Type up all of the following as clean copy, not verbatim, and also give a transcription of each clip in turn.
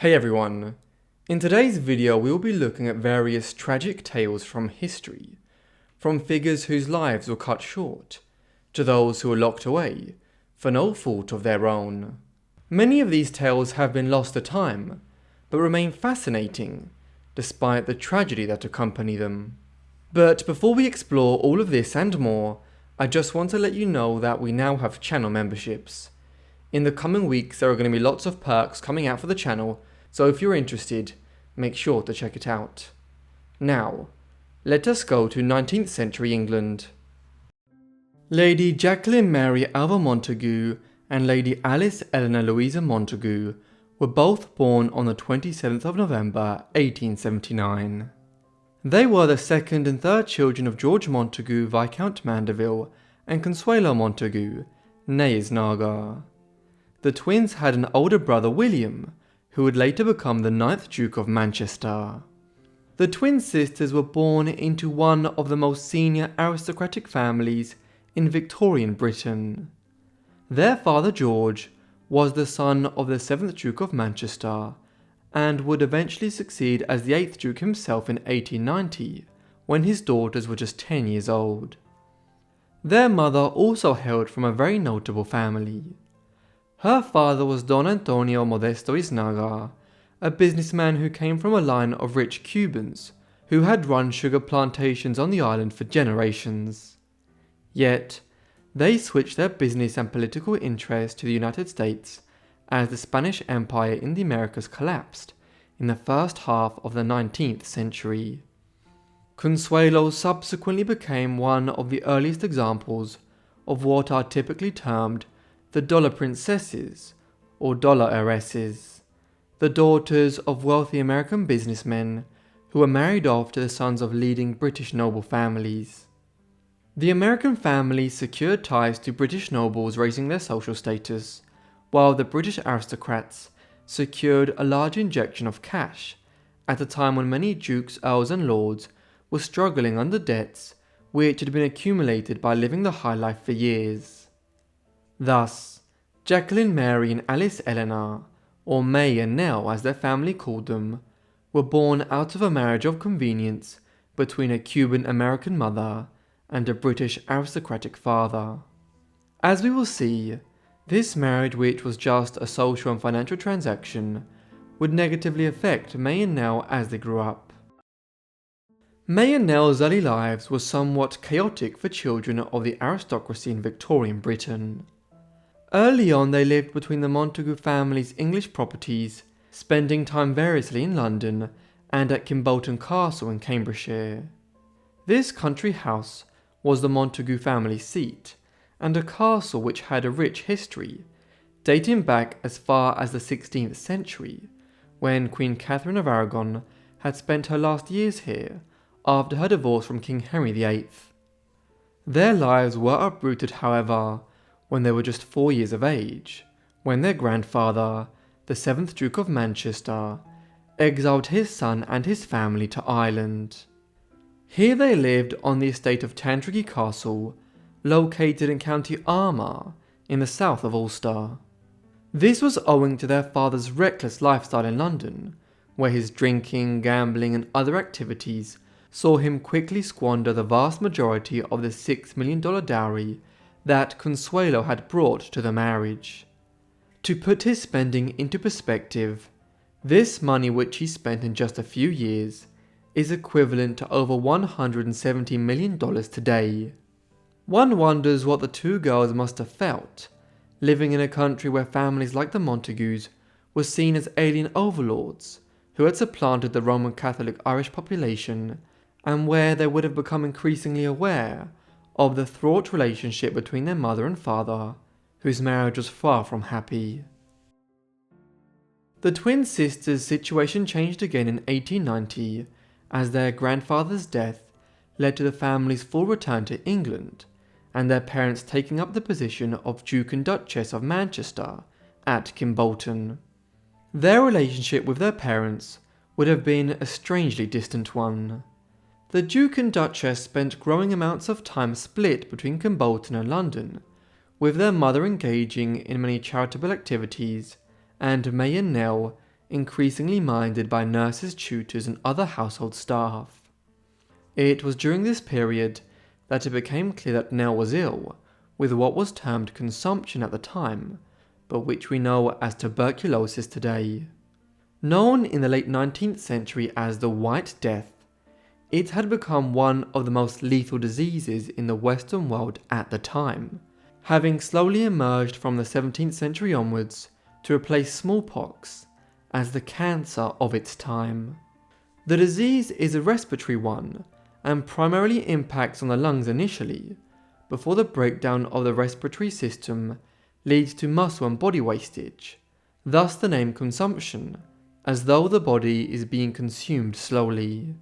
Hey everyone! In today's video we will be looking at various tragic tales from history, from figures whose lives were cut short, to those who were locked away, for no fault of their own. Many of these tales have been lost to time, but remain fascinating, despite the tragedy that accompany them. But before we explore all of this and more, I just want to let you know that we now have channel memberships. In the coming weeks there are going to be lots of perks coming out for the channel, so if you're interested, make sure to check it out. Now, let us go to 19th century England. Lady Jacqueline Mary Alva Montagu and Lady Alice Eleanor Louisa Montagu were both born on the 27th of November 1879. They were the second and third children of George Montagu, Viscount Mandeville, and Consuelo Montagu, née Isnaga. The twins had an older brother, William, who would later become the 9th Duke of Manchester. The twin sisters were born into one of the most senior aristocratic families in Victorian Britain. Their father, George, was the son of the 7th Duke of Manchester, and would eventually succeed as the 8th Duke himself in 1890, when his daughters were just 10 years old. Their mother also hailed from a very notable family. Her father was Don Antonio Modesto Isnaga, a businessman who came from a line of rich Cubans who had run sugar plantations on the island for generations. Yet, they switched their business and political interests to the United States as the Spanish Empire in the Americas collapsed in the first half of the 19th century. Consuelo subsequently became one of the earliest examples of what are typically termed the dollar princesses, or dollar heiresses, the daughters of wealthy American businessmen who were married off to the sons of leading British noble families. The American families secured ties to British nobles, raising their social status, while the British aristocrats secured a large injection of cash at a time when many dukes, earls and lords were struggling under debts which had been accumulated by living the high life for years. Thus, Jacqueline Mary and Alice Eleanor, or May and Nell as their family called them, were born out of a marriage of convenience between a Cuban-American mother and a British aristocratic father. As we will see, this marriage, which was just a social and financial transaction, would negatively affect May and Nell as they grew up. May and Nell's early lives were somewhat chaotic for children of the aristocracy in Victorian Britain. Early on they lived between the Montagu family's English properties, spending time variously in London and at Kimbolton Castle in Cambridgeshire. This country house was the Montagu family seat, and a castle which had a rich history, dating back as far as the 16th century, when Queen Catherine of Aragon had spent her last years here after her divorce from King Henry VIII. Their lives were uprooted, however, when they were just 4 years of age, when their grandfather, the 7th Duke of Manchester, exiled his son and his family to Ireland. Here they lived on the estate of Tandragee Castle, located in County Armagh, in the south of Ulster. This was owing to their father's reckless lifestyle in London, where his drinking, gambling and other activities saw him quickly squander the vast majority of the $6 million dowry that Consuelo had brought to the marriage. To put his spending into perspective, this money which he spent in just a few years is equivalent to over $170 million today. One wonders what the two girls must have felt, living in a country where families like the Montagus were seen as alien overlords who had supplanted the Roman Catholic Irish population, and where they would have become increasingly aware of the fraught relationship between their mother and father, whose marriage was far from happy. The twin sisters' situation changed again in 1890, as their grandfather's death led to the family's full return to England, and their parents taking up the position of Duke and Duchess of Manchester at Kimbolton. Their relationship with their parents would have been a strangely distant one. The Duke and Duchess spent growing amounts of time split between Kimbolton and London, with their mother engaging in many charitable activities and May and Nell increasingly minded by nurses, tutors, and other household staff. It was during this period that it became clear that Nell was ill with what was termed consumption at the time, but which we know as tuberculosis today. Known in the late 19th century as the White Death, it had become one of the most lethal diseases in the Western world at the time, having slowly emerged from the 17th century onwards to replace smallpox as the cancer of its time. The disease is a respiratory one and primarily impacts on the lungs initially, before the breakdown of the respiratory system leads to muscle and body wastage, thus the name consumption, as though the body is being consumed slowly.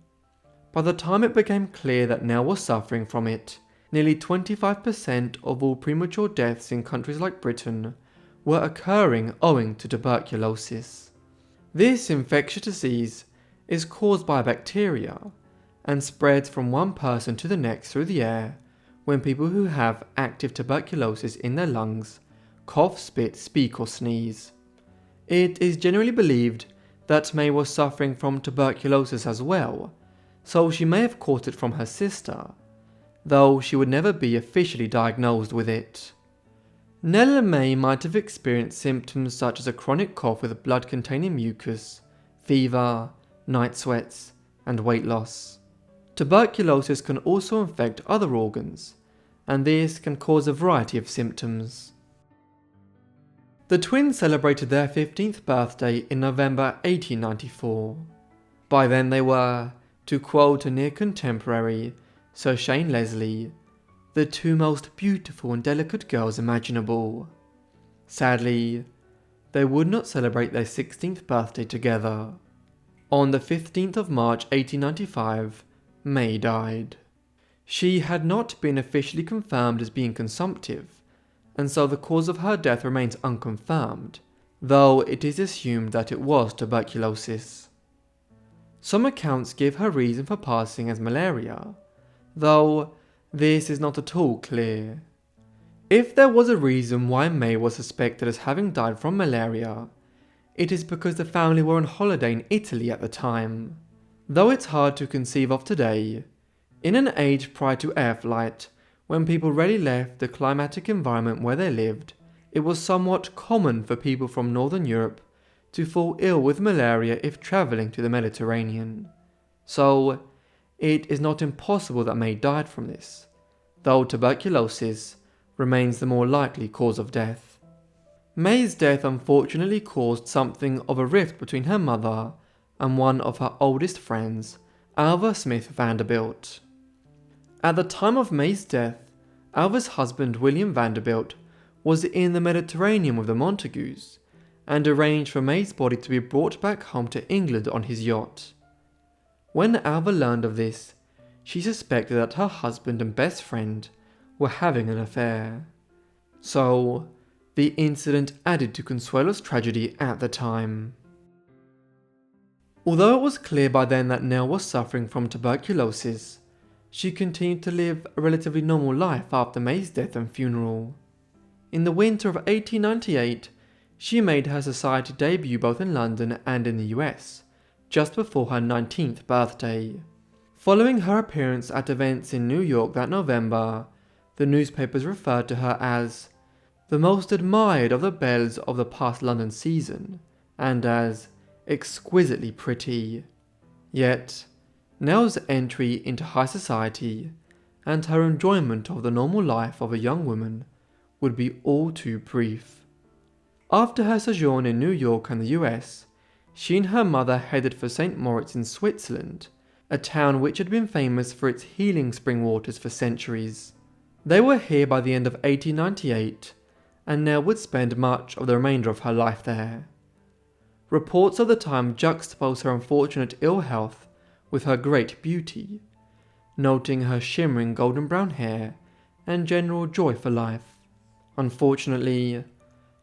By the time it became clear that Nell was suffering from it, nearly 25% of all premature deaths in countries like Britain were occurring owing to tuberculosis. This infectious disease is caused by a bacteria and spreads from one person to the next through the air when people who have active tuberculosis in their lungs cough, spit, speak or sneeze. It is generally believed that May was suffering from tuberculosis as well, so she may have caught it from her sister, though she would never be officially diagnosed with it. Nell and May might have experienced symptoms such as a chronic cough with blood-containing mucus, fever, night sweats, and weight loss. Tuberculosis can also infect other organs, and this can cause a variety of symptoms. The twins celebrated their 15th birthday in November 1894. By then they were, to quote a near contemporary, Sir Shane Leslie, the two most beautiful and delicate girls imaginable. Sadly, they would not celebrate their 16th birthday together. On the 15th of March 1895, May died. She had not been officially confirmed as being consumptive, and so the cause of her death remains unconfirmed, though it is assumed that it was tuberculosis. Some accounts give her reason for passing as malaria, though this is not at all clear. If there was a reason why May was suspected as having died from malaria, it is because the family were on holiday in Italy at the time. Though it's hard to conceive of today, in an age prior to air flight, when people rarely left the climatic environment where they lived, it was somewhat common for people from Northern Europe to fall ill with malaria if travelling to the Mediterranean. So, it is not impossible that May died from this, though tuberculosis remains the more likely cause of death. May's death unfortunately caused something of a rift between her mother and one of her oldest friends, Alva Smith Vanderbilt. At the time of May's death, Alva's husband William Vanderbilt was in the Mediterranean with the Montagues and arranged for May's body to be brought back home to England on his yacht. When Alva learned of this, she suspected that her husband and best friend were having an affair. So, the incident added to Consuelo's tragedy at the time. Although it was clear by then that Nell was suffering from tuberculosis, she continued to live a relatively normal life after May's death and funeral. In the winter of 1898, she made her society debut both in London and in the US, just before her 19th birthday. Following her appearance at events in New York that November, the newspapers referred to her as the most admired of the belles of the past London season, and as exquisitely pretty. Yet, Nell's entry into high society and her enjoyment of the normal life of a young woman would be all too brief. After her sojourn in New York and the US, she and her mother headed for St. Moritz in Switzerland, a town which had been famous for its healing spring waters for centuries. They were here by the end of 1898, and Nell would spend much of the remainder of her life there. Reports of the time juxtapose her unfortunate ill health with her great beauty, noting her shimmering golden brown hair and general joy for life. Unfortunately,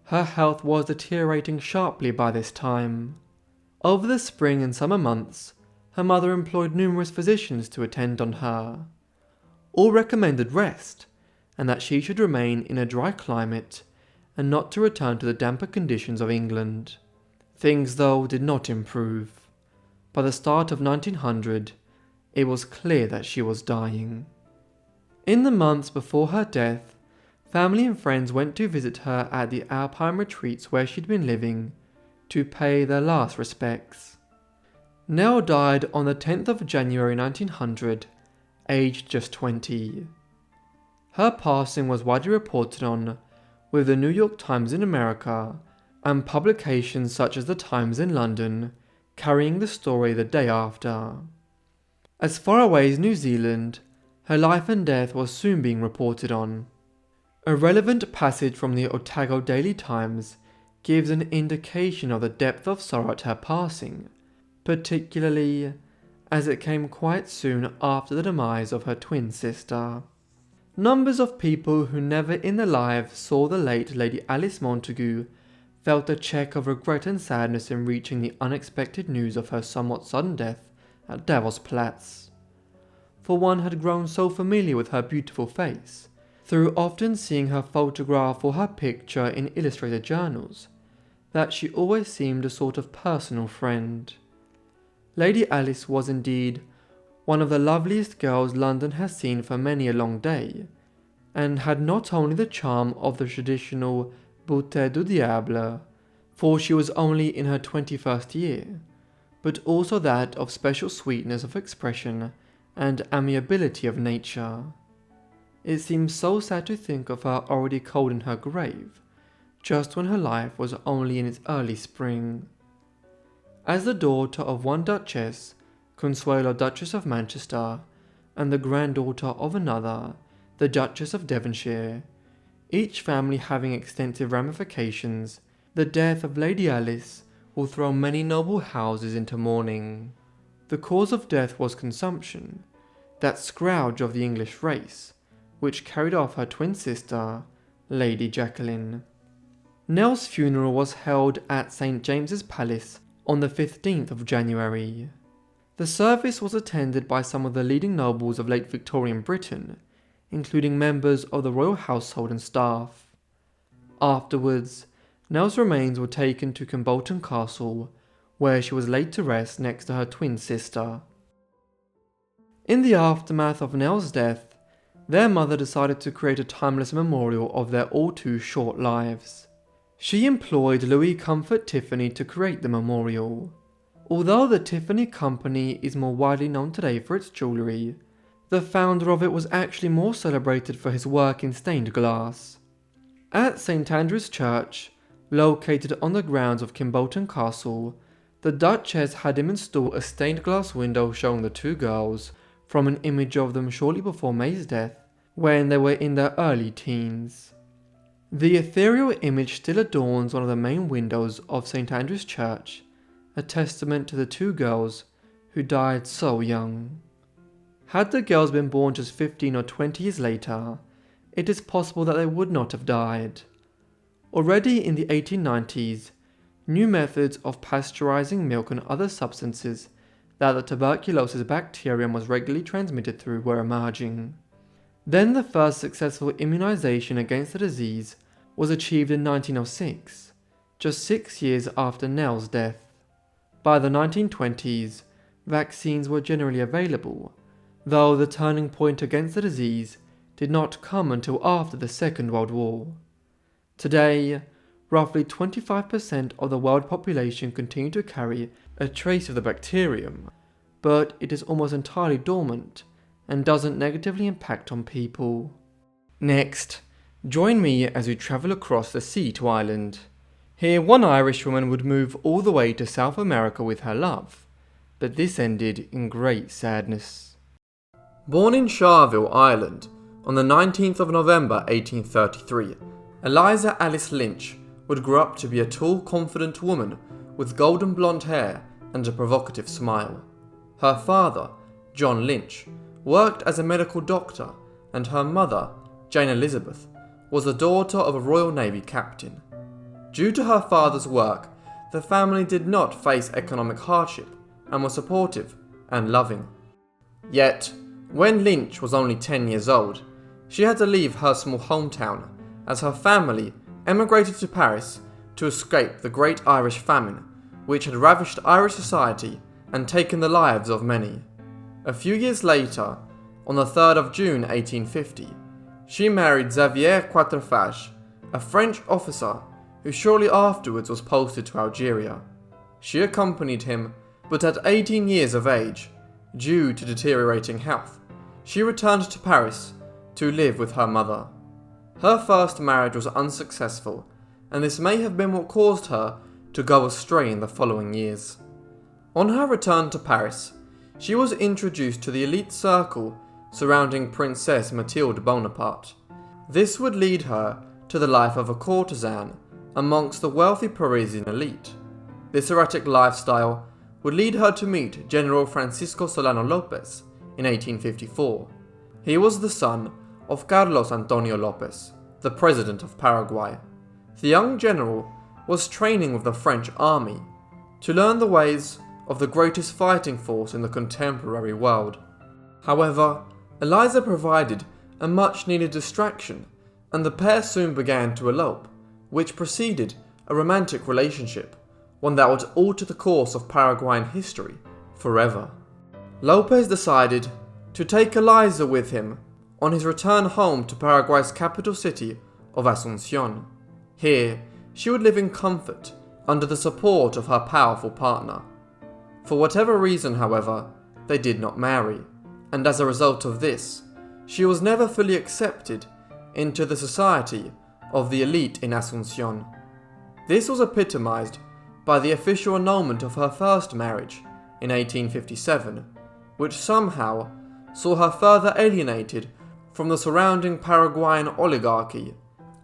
her health was deteriorating sharply by this time. Over the spring and summer months, her mother employed numerous physicians to attend on her. All recommended rest, and that she should remain in a dry climate and not to return to the damper conditions of England. Things, though, did not improve. By the start of 1900, it was clear that she was dying. In the months before her death, family and friends went to visit her at the Alpine retreats where she'd been living to pay their last respects. Nell died on the 10th of January 1900, aged just 20. Her passing was widely reported on, with the New York Times in America and publications such as the Times in London carrying the story the day after. As far away as New Zealand, her life and death was soon being reported on. A relevant passage from the Otago Daily Times gives an indication of the depth of sorrow at her passing, particularly as it came quite soon after the demise of her twin sister. Numbers of people who never in their lives saw the late Lady Alice Montagu felt a check of regret and sadness in reaching the unexpected news of her somewhat sudden death at Davos Platz. For one had grown so familiar with her beautiful face, through often seeing her photograph or her picture in illustrated journals, that she always seemed a sort of personal friend. Lady Alice was indeed one of the loveliest girls London has seen for many a long day, and had not only the charm of the traditional beauté du diable, for she was only in her 21st year, but also that of special sweetness of expression and amiability of nature. It seems so sad to think of her already cold in her grave, just when her life was only in its early spring. As the daughter of one Duchess, Consuelo Duchess of Manchester, and the granddaughter of another, the Duchess of Devonshire, each family having extensive ramifications, the death of Lady Alice will throw many noble houses into mourning. The cause of death was consumption, that scourge of the English race, which carried off her twin sister, Lady Jacqueline. Nell's funeral was held at St. James's Palace on the 15th of January. The service was attended by some of the leading nobles of late Victorian Britain, including members of the royal household and staff. Afterwards, Nell's remains were taken to Kimbolton Castle, where she was laid to rest next to her twin sister. In the aftermath of Nell's death, their mother decided to create a timeless memorial of their all too short lives. She employed Louis Comfort Tiffany to create the memorial. Although the Tiffany Company is more widely known today for its jewellery, the founder of it was actually more celebrated for his work in stained glass. At St. Andrew's Church, located on the grounds of Kimbolton Castle, the Duchess had him install a stained glass window showing the two girls, from an image of them shortly before May's death, when they were in their early teens. The ethereal image still adorns one of the main windows of St. Andrew's Church, a testament to the two girls who died so young. Had the girls been born just 15 or 20 years later, it is possible that they would not have died. Already in the 1890s, new methods of pasteurizing milk and other substances that the tuberculosis bacterium was regularly transmitted through were emerging. Then the first successful immunization against the disease was achieved in 1906, just 6 years after Nell's death. By the 1920s, vaccines were generally available, though the turning point against the disease did not come until after the Second World War. Today, roughly 25% of the world population continue to carry a trace of the bacterium, but it is almost entirely dormant and doesn't negatively impact on people. Next, join me as we travel across the sea to Ireland. Here, one Irish woman would move all the way to South America with her love, but this ended in great sadness. Born in Charleville, Ireland, on the 19th of November 1833, Eliza Alice Lynch would grow up to be a tall, confident woman with golden blonde hair and a provocative smile. Her father, John Lynch, worked as a medical doctor, and her mother, Jane Elizabeth, was the daughter of a Royal Navy captain. Due to her father's work, the family did not face economic hardship and were supportive and loving. Yet, when Lynch was only 10 years old, she had to leave her small hometown as her family emigrated to Paris to escape the Great Irish Famine, which had ravished Irish society and taken the lives of many. A few years later, on the 3rd of June 1850, she married Xavier Quatrefages, a French officer who shortly afterwards was posted to Algeria. She accompanied him, but at 18 years of age, due to deteriorating health, she returned to Paris to live with her mother. Her first marriage was unsuccessful, and this may have been what caused her to go astray in the following years. On her return to Paris, she was introduced to the elite circle surrounding Princess Mathilde Bonaparte. This would lead her to the life of a courtesan amongst the wealthy Parisian elite. This erratic lifestyle would lead her to meet General Francisco Solano Lopez in 1854. He was the son of Carlos Antonio Lopez, the president of Paraguay. The young general was training with the French army to learn the ways of the greatest fighting force in the contemporary world. However, Eliza provided a much-needed distraction, and the pair soon began to elope, which preceded a romantic relationship, one that would alter the course of Paraguayan history forever. Lopez decided to take Eliza with him on his return home to Paraguay's capital city of Asunción. Here, she would live in comfort under the support of her powerful partner. For whatever reason, however, they did not marry, and as a result of this, she was never fully accepted into the society of the elite in Asunción. This was epitomized by the official annulment of her first marriage in 1857, which somehow saw her further alienated from the surrounding Paraguayan oligarchy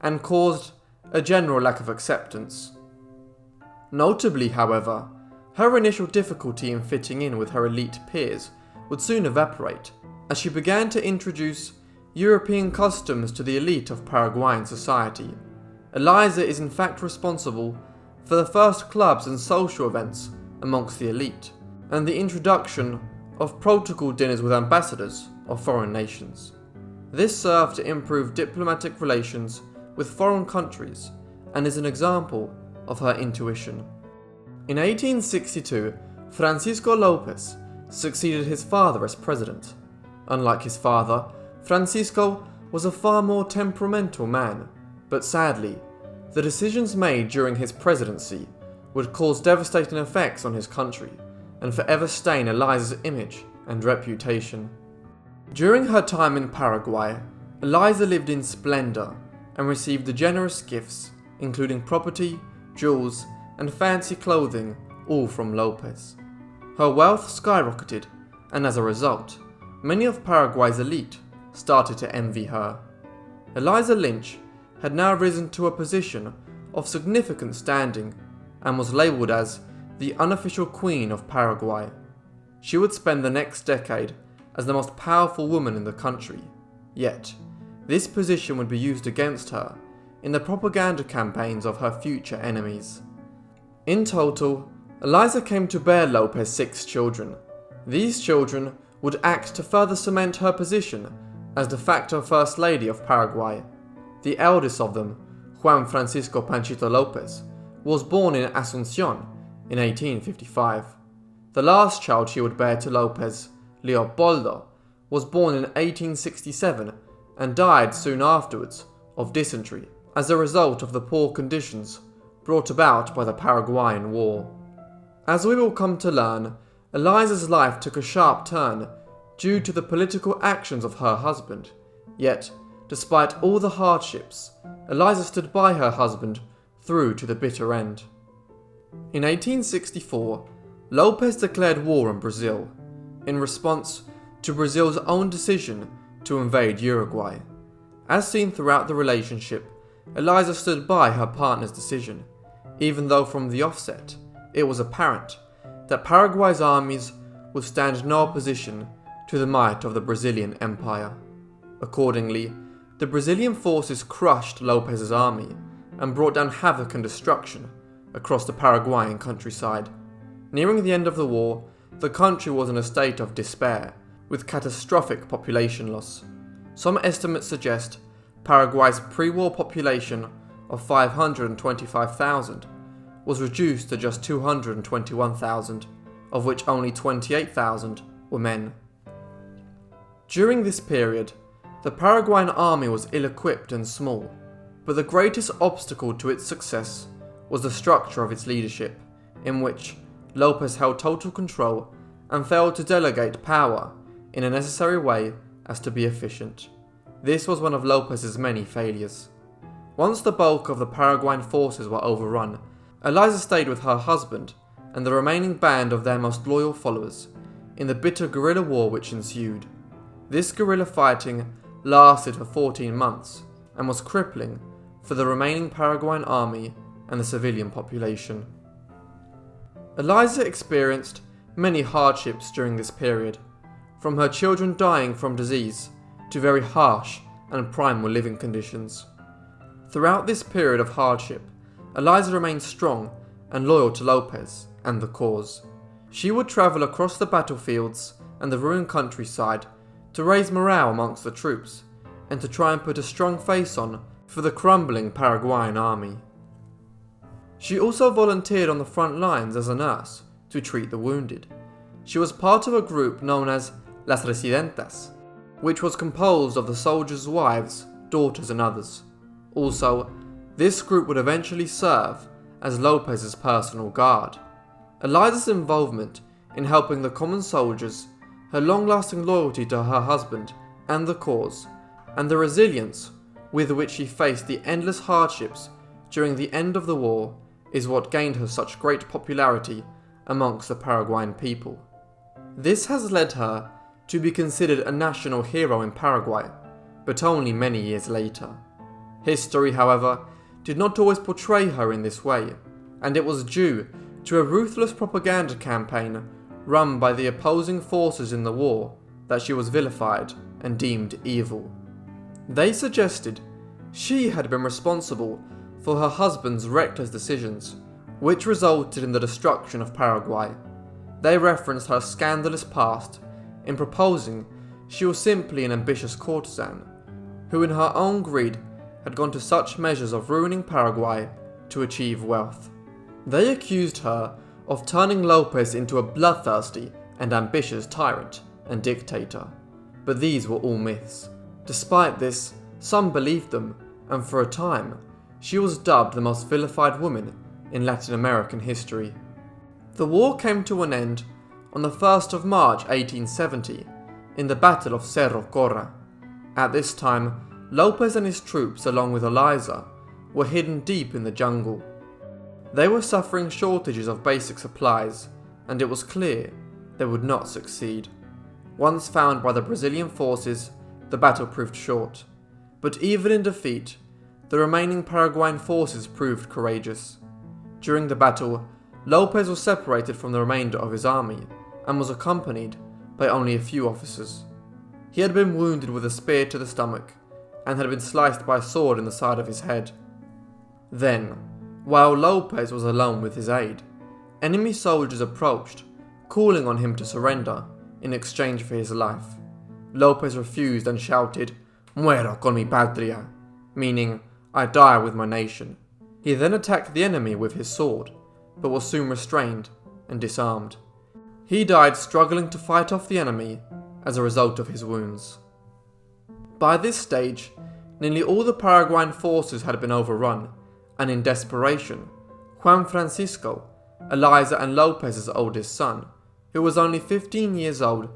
and caused a general lack of acceptance. Notably, however, her initial difficulty in fitting in with her elite peers would soon evaporate, as she began to introduce European customs to the elite of Paraguayan society. Eliza is in fact responsible for the first clubs and social events amongst the elite, and the introduction of protocol dinners with ambassadors of foreign nations. This served to improve diplomatic relations with foreign countries, and is an example of her intuition. In 1862, Francisco Lopez succeeded his father as president. Unlike his father, Francisco was a far more temperamental man, but sadly, the decisions made during his presidency would cause devastating effects on his country and forever stain Eliza's image and reputation. During her time in Paraguay, Eliza lived in splendor and received the generous gifts, including property, jewels, and fancy clothing, all from Lopez. Her wealth skyrocketed, and as a result, many of Paraguay's elite started to envy her. Eliza Lynch had now risen to a position of significant standing and was labelled as the unofficial Queen of Paraguay. She would spend the next decade as the most powerful woman in the country, yet this position would be used against her in the propaganda campaigns of her future enemies. In total, Eliza came to bear Lopez 6 children. These children would act to further cement her position as de facto First Lady of Paraguay. The eldest of them, Juan Francisco Panchito Lopez, was born in Asunción in 1855. The last child she would bear to Lopez, Leopoldo, was born in 1867 and died soon afterwards of dysentery as a result of the poor conditions brought about by the Paraguayan War. As we will come to learn, Eliza's life took a sharp turn due to the political actions of her husband, yet, despite all the hardships, Eliza stood by her husband through to the bitter end. In 1864, Lopez declared war on Brazil, in response to Brazil's own decision to invade Uruguay. As seen throughout the relationship, Eliza stood by her partner's decision, even though from the offset, it was apparent that Paraguay's armies would stand no opposition to the might of the Brazilian Empire. Accordingly, the Brazilian forces crushed Lopez's army and brought down havoc and destruction across the Paraguayan countryside. Nearing the end of the war, the country was in a state of despair, with catastrophic population loss. Some estimates suggest Paraguay's pre-war population of 525,000 was reduced to just 221,000, of which only 28,000 were men. During this period, the Paraguayan army was ill-equipped and small, but the greatest obstacle to its success was the structure of its leadership, in which Lopez held total control and failed to delegate power in a necessary way as to be efficient. This was one of Lopez's many failures. Once the bulk of the Paraguayan forces were overrun, Eliza stayed with her husband and the remaining band of their most loyal followers in the bitter guerrilla war which ensued. This guerrilla fighting lasted for 14 months and was crippling for the remaining Paraguayan army and the civilian population. Eliza experienced many hardships during this period, from her children dying from disease to very harsh and primal living conditions. Throughout this period of hardship, Eliza remained strong and loyal to Lopez and the cause. She would travel across the battlefields and the ruined countryside to raise morale amongst the troops and to try and put a strong face on for the crumbling Paraguayan army. She also volunteered on the front lines as a nurse to treat the wounded. She was part of a group known as Las Residentas, which was composed of the soldiers' wives, daughters and others. Also, this group would eventually serve as Lopez's personal guard. Eliza's involvement in helping the common soldiers, her long-lasting loyalty to her husband and the cause, and the resilience with which she faced the endless hardships during the end of the war is what gained her such great popularity amongst the Paraguayan people. This has led her to be considered a national hero in Paraguay, but only many years later. History, however, did not always portray her in this way, and it was due to a ruthless propaganda campaign run by the opposing forces in the war that she was vilified and deemed evil. They suggested she had been responsible for her husband's reckless decisions, which resulted in the destruction of Paraguay. They referenced her scandalous past in proposing she was simply an ambitious courtesan, who in her own greed had gone to such measures of ruining Paraguay to achieve wealth. They accused her of turning Lopez into a bloodthirsty and ambitious tyrant and dictator, but these were all myths. Despite this, some believed them, and for a time, she was dubbed the most vilified woman in Latin American history. The war came to an end on the 1st of March 1870 in the Battle of Cerro Corra. At this time, Lopez and his troops, along with Eliza, were hidden deep in the jungle. They were suffering shortages of basic supplies, and it was clear they would not succeed. Once found by the Brazilian forces, the battle proved short. But even in defeat, the remaining Paraguayan forces proved courageous. During the battle, Lopez was separated from the remainder of his army and was accompanied by only a few officers. He had been wounded with a spear to the stomach and had been sliced by a sword in the side of his head. Then, while Lopez was alone with his aide, enemy soldiers approached, calling on him to surrender in exchange for his life. Lopez refused and shouted, "Muero con mi patria," meaning, "I die with my nation." He then attacked the enemy with his sword, but was soon restrained and disarmed. He died struggling to fight off the enemy as a result of his wounds. By this stage, nearly all the Paraguayan forces had been overrun, and in desperation, Juan Francisco, Eliza and Lopez's oldest son, who was only 15 years old,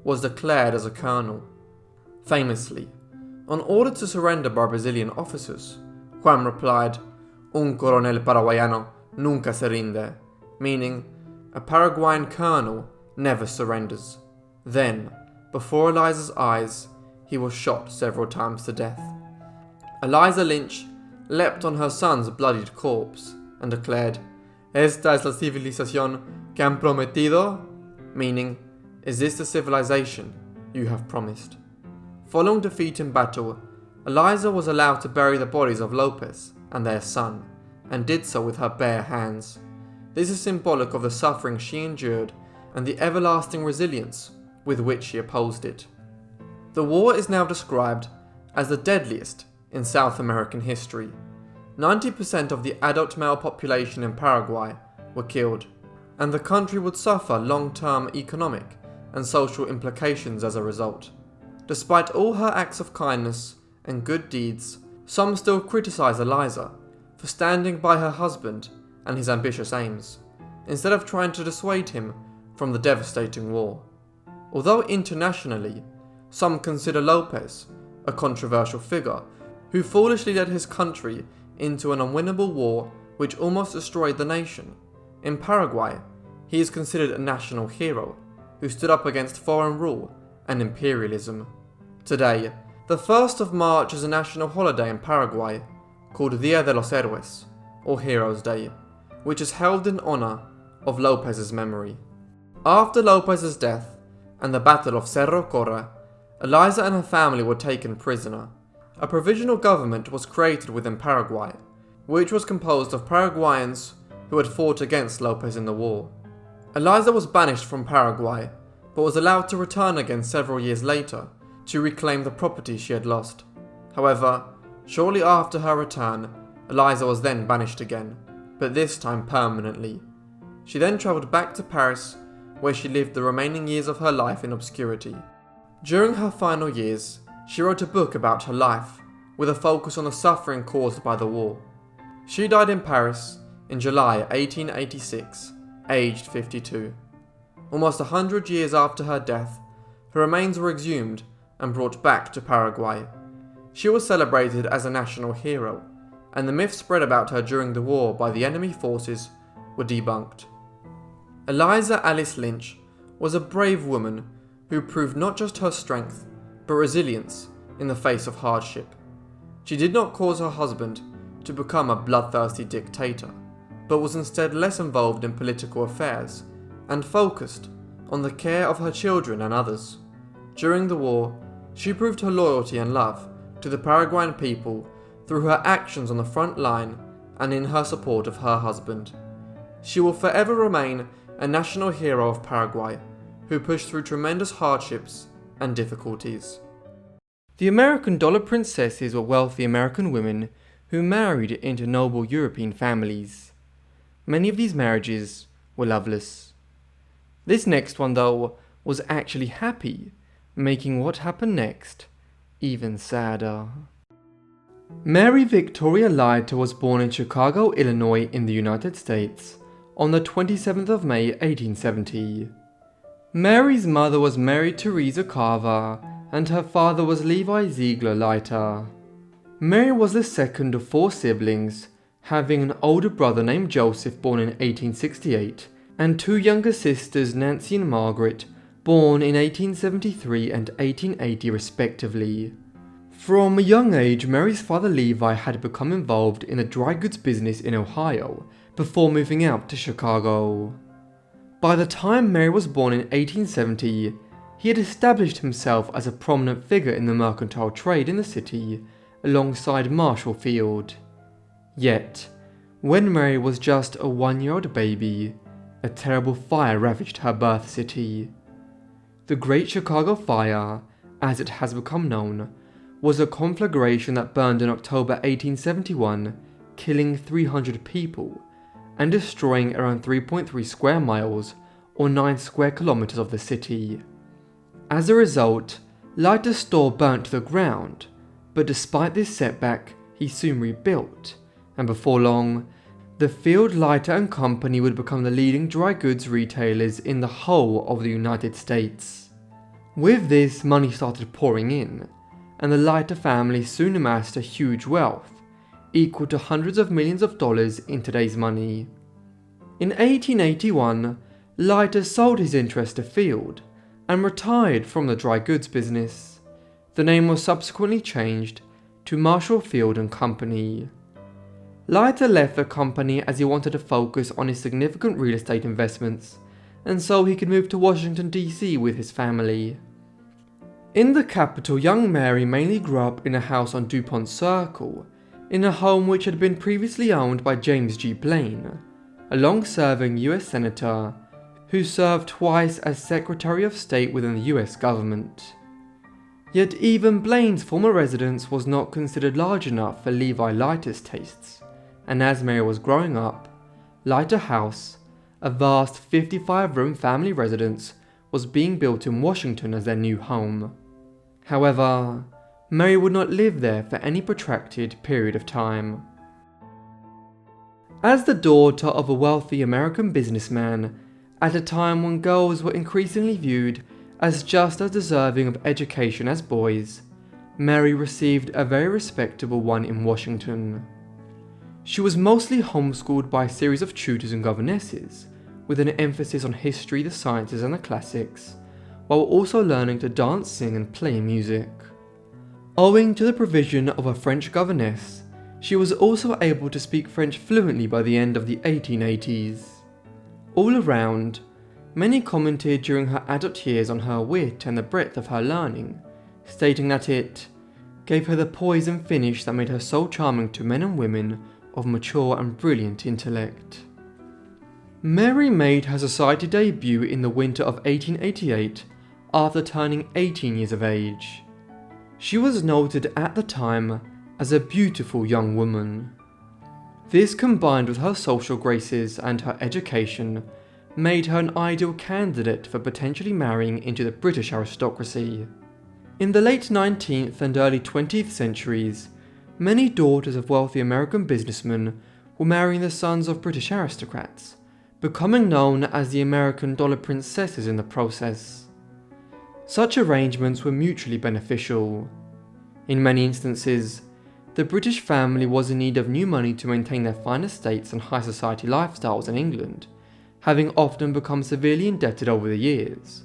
was declared as a colonel. Famously, on order to surrender by Brazilian officers, Juan replied, "Un coronel paraguayano nunca se rinde," meaning, a Paraguayan colonel never surrenders. Then, before Eliza's eyes, he was shot several times to death. Eliza Lynch leapt on her son's bloodied corpse and declared, "Esta es la civilización que han prometido," meaning, "Is this the civilization you have promised?" Following defeat in battle, Eliza was allowed to bury the bodies of Lopez and their son, and did so with her bare hands. This is symbolic of the suffering she endured and the everlasting resilience with which she opposed it. The war is now described as the deadliest in South American history. 90% of the adult male population in Paraguay were killed, and the country would suffer long-term economic and social implications as a result. Despite all her acts of kindness and good deeds, some still criticize Eliza for standing by her husband and his ambitious aims, instead of trying to dissuade him from the devastating war. Although internationally, some consider Lopez a controversial figure who foolishly led his country into an unwinnable war which almost destroyed the nation, in Paraguay, he is considered a national hero who stood up against foreign rule and imperialism. Today, the 1st of March is a national holiday in Paraguay called Dia de los Héroes, or Heroes' Day, which is held in honor of Lopez's memory. After Lopez's death and the Battle of Cerro Corre, Eliza and her family were taken prisoner. A provisional government was created within Paraguay, which was composed of Paraguayans who had fought against Lopez in the war. Eliza was banished from Paraguay, but was allowed to return again several years later to reclaim the property she had lost. However, shortly after her return, Eliza was then banished again, but this time permanently. She then travelled back to Paris, where she lived the remaining years of her life in obscurity. During her final years, she wrote a book about her life, with a focus on the suffering caused by the war. She died in Paris in July 1886, aged 52. Almost 100 years after her death, her remains were exhumed and brought back to Paraguay. She was celebrated as a national hero, and the myths spread about her during the war by the enemy forces were debunked. Eliza Alice Lynch was a brave woman who proved not just her strength, but resilience in the face of hardship. She did not cause her husband to become a bloodthirsty dictator, but was instead less involved in political affairs and focused on the care of her children and others. During the war, she proved her loyalty and love to the Paraguayan people through her actions on the front line and in her support of her husband. She will forever remain a national hero of Paraguay who pushed through tremendous hardships and difficulties. The American dollar princesses were wealthy American women who married into noble European families. Many of these marriages were loveless. This next one, though, was actually happy, making what happened next even sadder. Mary Victoria Leiter was born in Chicago, Illinois in the United States on the 27th of May 1870. Mary's mother was Mary Teresa Carver and her father was Levi Ziegler Leiter. Mary was the second of 4 siblings, having an older brother named Joseph born in 1868 and 2 younger sisters Nancy and Margaret born in 1873 and 1880 respectively. From a young age, Mary's father Levi had become involved in the dry goods business in Ohio before moving out to Chicago. By the time Mary was born in 1870, he had established himself as a prominent figure in the mercantile trade in the city, alongside Marshall Field. Yet, when Mary was just a 1-year-old baby, a terrible fire ravaged her birth city. The Great Chicago Fire, as it has become known, was a conflagration that burned in October 1871, killing 300 people and destroying around 3.3 square miles or 9 square kilometers of the city. As a result, Leiter's store burnt to the ground, but despite this setback, he soon rebuilt, and before long, the Field, Leiter and Company would become the leading dry goods retailers in the whole of the United States. With this, money started pouring in, and the Leiter family soon amassed a huge wealth, equal to hundreds of millions of dollars in today's money. In 1881, Leiter sold his interest to Field and retired from the dry goods business. The name was subsequently changed to Marshall Field and Company. Leiter left the company as he wanted to focus on his significant real estate investments, and so he could move to Washington, D.C. with his family. In the capital, young Mary mainly grew up in a house on DuPont Circle, in a home which had been previously owned by James G. Blaine, a long-serving US Senator who served twice as Secretary of State within the US government. Yet even Blaine's former residence was not considered large enough for Levi Leiter's tastes, and as Mary was growing up, Leiter House, a vast 55-room family residence, was being built in Washington as their new home. However, Mary would not live there for any protracted period of time. As the daughter of a wealthy American businessman, at a time when girls were increasingly viewed as just as deserving of education as boys, Mary received a very respectable one in Washington. She was mostly homeschooled by a series of tutors and governesses, with an emphasis on history, the sciences and the classics, while also learning to dance, sing and play music. Owing to the provision of a French governess, she was also able to speak French fluently by the end of the 1880s. All around, many commented during her adult years on her wit and the breadth of her learning, stating that it gave her the poise and finish that made her so charming to men and women of mature and brilliant intellect. Mary made her society debut in the winter of 1888 after turning 18 years of age. She was noted at the time as a beautiful young woman. This, combined with her social graces and her education, made her an ideal candidate for potentially marrying into the British aristocracy. In the late 19th and early 20th centuries, many daughters of wealthy American businessmen were marrying the sons of British aristocrats, becoming known as the American dollar princesses in the process. Such arrangements were mutually beneficial. In many instances, the British family was in need of new money to maintain their fine estates and high society lifestyles in England, having often become severely indebted over the years,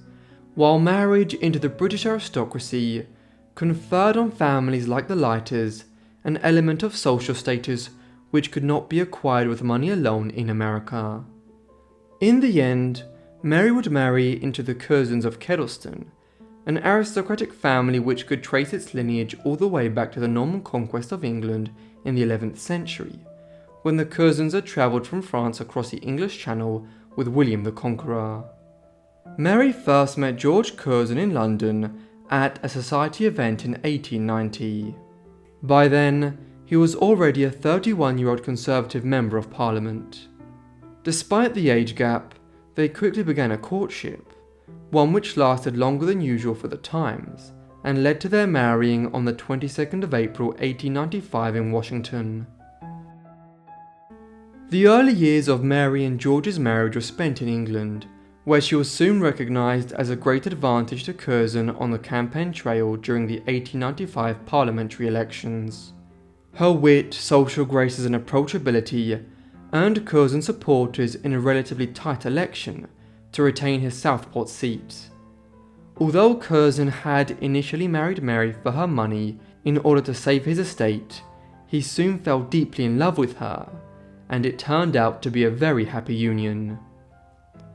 while marriage into the British aristocracy conferred on families like the Leiters an element of social status which could not be acquired with money alone in America. In the end, Mary would marry into the Curzons of Kedleston, an aristocratic family which could trace its lineage all the way back to the Norman conquest of England in the 11th century, when the Curzons had travelled from France across the English Channel with William the Conqueror. Mary first met George Curzon in London at a society event in 1890. By then, he was already a 31-year-old Conservative Member of Parliament. Despite the age gap, they quickly began a courtship, one which lasted longer than usual for the times, and led to their marrying on the 22nd of April 1895 in Washington. The early years of Mary and George's marriage were spent in England, where she was soon recognised as a great advantage to Curzon on the campaign trail during the 1895 parliamentary elections. Her wit, social graces and approachability earned Curzon supporters in a relatively tight election to retain his Southport seat. Although Curzon had initially married Mary for her money in order to save his estate, he soon fell deeply in love with her, and it turned out to be a very happy union.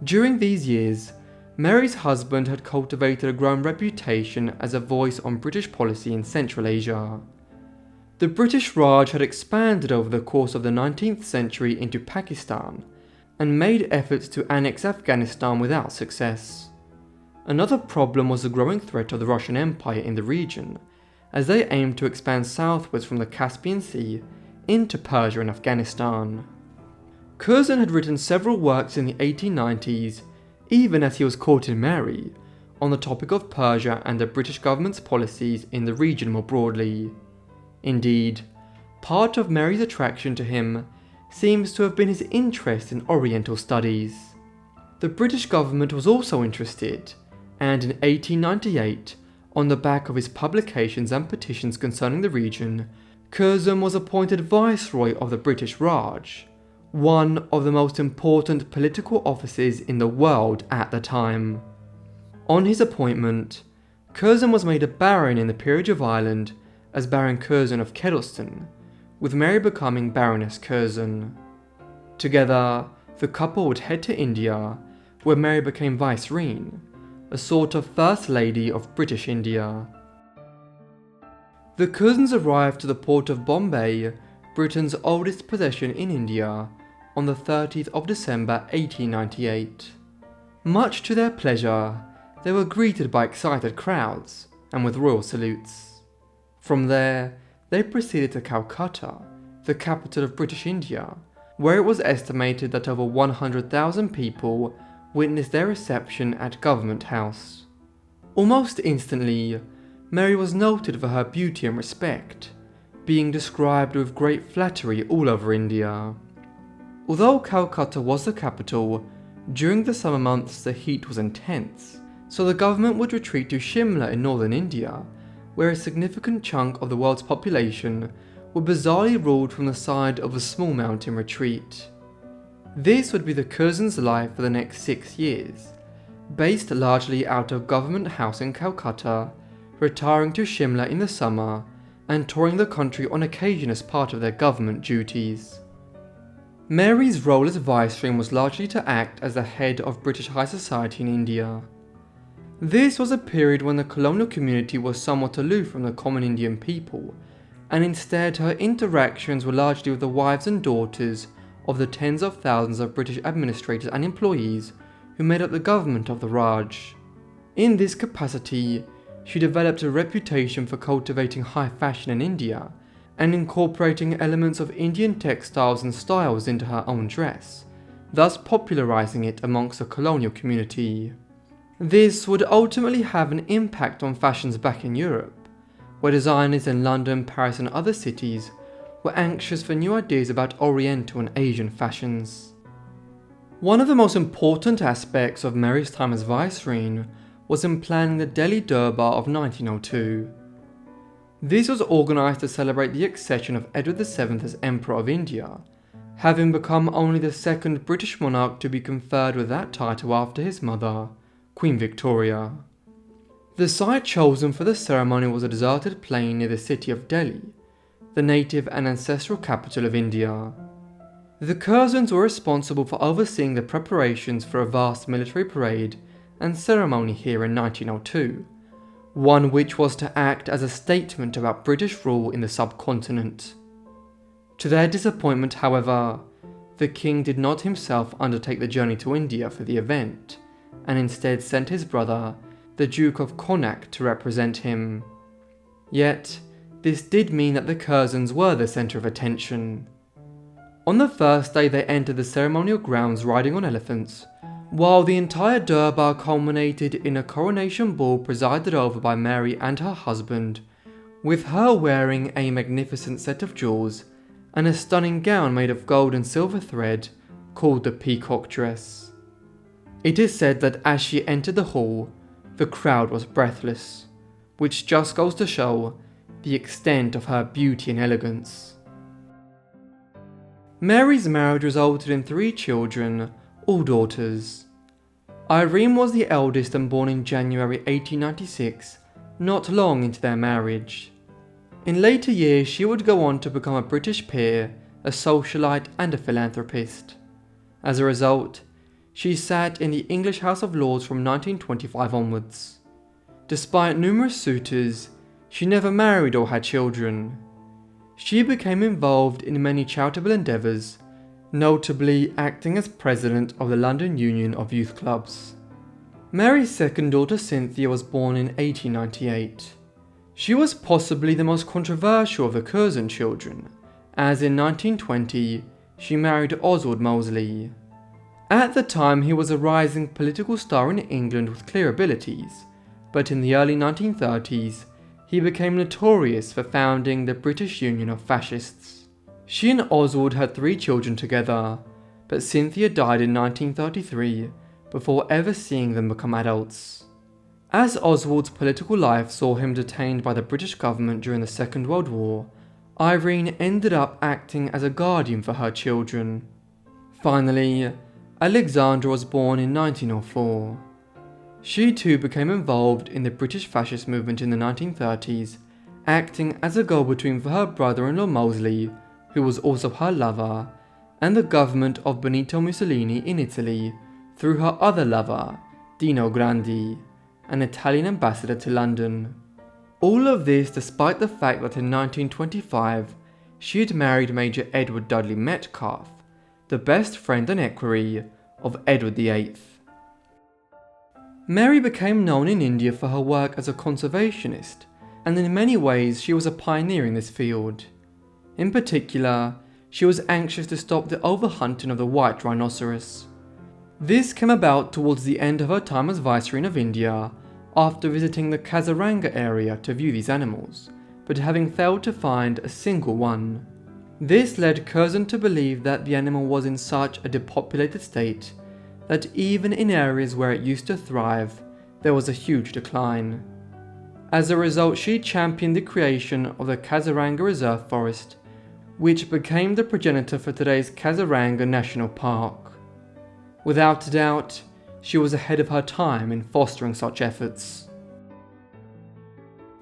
During these years, Mary's husband had cultivated a growing reputation as a voice on British policy in Central Asia. The British Raj had expanded over the course of the 19th century into Pakistan and made efforts to annex Afghanistan without success. Another problem was the growing threat of the Russian Empire in the region, as they aimed to expand southwards from the Caspian Sea into Persia and Afghanistan. Curzon had written several works in the 1890s, even as he was courting Mary, on the topic of Persia and the British government's policies in the region more broadly. Indeed, part of Mary's attraction to him seems to have been his interest in Oriental studies. The British government was also interested, and in 1898, on the back of his publications and petitions concerning the region, Curzon was appointed Viceroy of the British Raj, one of the most important political offices in the world at the time. On his appointment, Curzon was made a Baron in the Peerage of Ireland as Baron Curzon of Kedleston, with Mary becoming Baroness Curzon. Together, the couple would head to India, where Mary became Vicereine, a sort of First Lady of British India. The Curzons arrived to the port of Bombay, Britain's oldest possession in India, on the 30th of December 1898. Much to their pleasure, they were greeted by excited crowds and with royal salutes. From there, they proceeded to Calcutta, the capital of British India, where it was estimated that over 100,000 people witnessed their reception at Government House. Almost instantly, Mary was noted for her beauty and respect, being described with great flattery all over India. Although Calcutta was the capital, during the summer months the heat was intense, so the government would retreat to Shimla in northern India, where a significant chunk of the world's population were bizarrely ruled from the side of a small mountain retreat. This would be the Curzons' life for the next 6 years, based largely out of Government House in Calcutta, retiring to Shimla in the summer, and touring the country on occasion as part of their government duties. Mary's role as Vicereine was largely to act as the head of British high society in India. This was a period when the colonial community was somewhat aloof from the common Indian people, and instead her interactions were largely with the wives and daughters of the tens of thousands of British administrators and employees who made up the government of the Raj. In this capacity, she developed a reputation for cultivating high fashion in India and incorporating elements of Indian textiles and styles into her own dress, thus popularizing it amongst the colonial community. This would ultimately have an impact on fashions back in Europe, where designers in London, Paris and other cities were anxious for new ideas about Oriental and Asian fashions. One of the most important aspects of Mary's time as Vicereine was in planning the Delhi Durbar of 1902. This was organised to celebrate the accession of Edward VII as Emperor of India, having become only the second British monarch to be conferred with that title after his mother, Queen Victoria. The site chosen for the ceremony was a deserted plain near the city of Delhi, the native and ancestral capital of India. The Curzons were responsible for overseeing the preparations for a vast military parade and ceremony here in 1902, one which was to act as a statement about British rule in the subcontinent. To their disappointment, however, the king did not himself undertake the journey to India for the event, and instead sent his brother, the Duke of Connaught, to represent him. Yet, this did mean that the Curzons were the centre of attention. On the first day they entered the ceremonial grounds riding on elephants, while the entire Durbar culminated in a coronation ball presided over by Mary and her husband, with her wearing a magnificent set of jewels and a stunning gown made of gold and silver thread called the Peacock Dress. It is said that as she entered the hall, the crowd was breathless, which just goes to show the extent of her beauty and elegance. Mary's marriage resulted in 3 children, all daughters. Irene was the eldest and born in January 1896, not long into their marriage. In later years she would go on to become a British peer, a socialite and a philanthropist. As a result, she sat in the English House of Lords from 1925 onwards. Despite numerous suitors, she never married or had children. She became involved in many charitable endeavours, notably acting as president of the London Union of Youth Clubs. Mary's second daughter Cynthia was born in 1898. She was possibly the most controversial of the Curzon children, as in 1920 she married Oswald Mosley. At the time he was a rising political star in England with clear abilities, but in the early 1930s he became notorious for founding the British Union of Fascists. She and Oswald had 3 children together, but Cynthia died in 1933 before ever seeing them become adults. As Oswald's political life saw him detained by the British government during the Second World War, Irene ended up acting as a guardian for her children. Finally, Alexandra was born in 1904. She too became involved in the British fascist movement in the 1930s, acting as a go-between for her brother-in-law Mosley, who was also her lover, and the government of Benito Mussolini in Italy, through her other lover, Dino Grandi, an Italian ambassador to London. All of this despite the fact that in 1925 she had married Major Edward Dudley Metcalfe, the best friend and equerry of Edward VIII. Mary became known in India for her work as a conservationist, and in many ways she was a pioneer in this field. In particular, she was anxious to stop the overhunting of the white rhinoceros. This came about towards the end of her time as Vicereine of India, after visiting the Kaziranga area to view these animals, but having failed to find a single one. This led Curzon to believe that the animal was in such a depopulated state that even in areas where it used to thrive, there was a huge decline. As a result, she championed the creation of the Kaziranga Reserve Forest, which became the progenitor for today's Kaziranga National Park. Without a doubt, she was ahead of her time in fostering such efforts.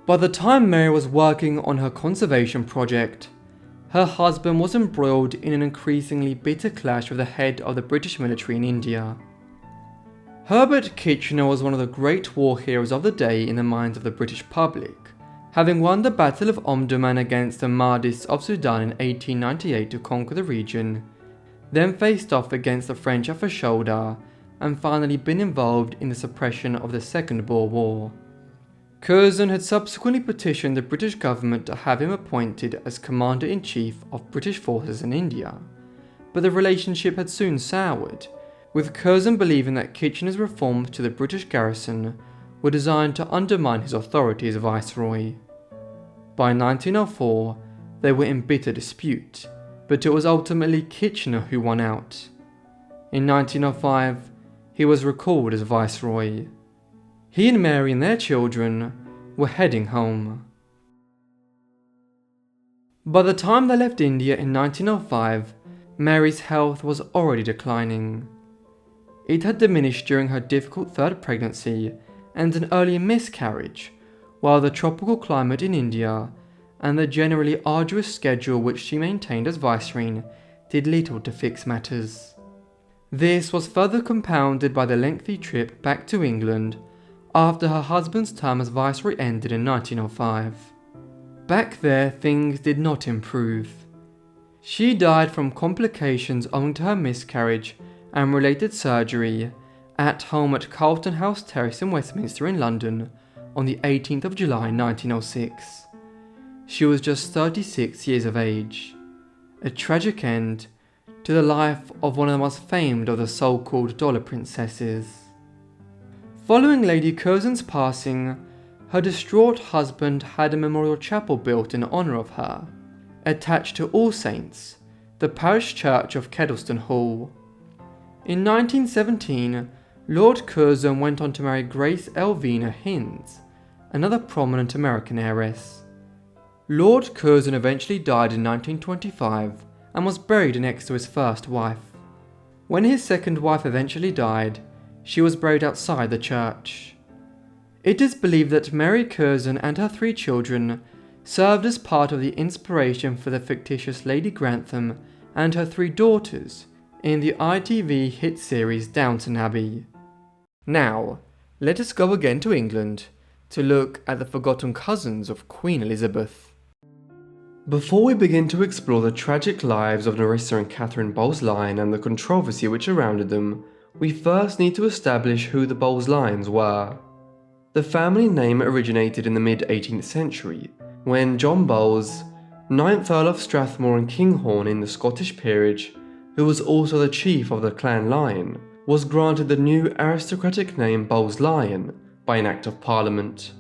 By the time Mary was working on her conservation project, her husband was embroiled in an increasingly bitter clash with the head of the British military in India. Herbert Kitchener was one of the great war heroes of the day in the minds of the British public, having won the Battle of Omdurman against the Mahdists of Sudan in 1898 to conquer the region, then faced off against the French at Fashoda, and finally been involved in the suppression of the Second Boer War. Curzon had subsequently petitioned the British government to have him appointed as Commander-in-Chief of British forces in India, but the relationship had soon soured, with Curzon believing that Kitchener's reforms to the British garrison were designed to undermine his authority as Viceroy. By 1904, they were in bitter dispute, but it was ultimately Kitchener who won out. In 1905, he was recalled as Viceroy. He and Mary and their children were heading home. By the time they left India in 1905, Mary's health was already declining. It had diminished during her difficult third pregnancy and an early miscarriage, while the tropical climate in India and the generally arduous schedule which she maintained as Vicereine did little to fix matters. This was further compounded by the lengthy trip back to England after her husband's term as Viceroy ended in 1905. Back there, things did not improve. She died from complications owing to her miscarriage and related surgery at home at Carlton House Terrace in Westminster in London on the 18th of July 1906. She was just 36 years of age. A tragic end to the life of one of the most famed of the so-called dollar princesses. Following Lady Curzon's passing, her distraught husband had a memorial chapel built in honour of her, attached to All Saints, the parish church of Kedleston Hall. In 1917, Lord Curzon went on to marry Grace Elvina Hinds, another prominent American heiress. Lord Curzon eventually died in 1925 and was buried next to his first wife. When his second wife eventually died, she was buried outside the church. It is believed that Mary Curzon and her 3 children served as part of the inspiration for the fictitious Lady Grantham and her 3 daughters in the ITV hit series Downton Abbey. Now, let us go again to England to look at the forgotten cousins of Queen Elizabeth. Before we begin to explore the tragic lives of Nerissa and Catherine Bowes-Lyon and the controversy which surrounded them, we first need to establish who the Bowes-Lyons were. The family name originated in the mid-18th century, when John Bowes, 9th Earl of Strathmore and Kinghorn in the Scottish peerage, who was also the chief of the Clan Lyon, was granted the new aristocratic name Bowes-Lyon by an Act of Parliament.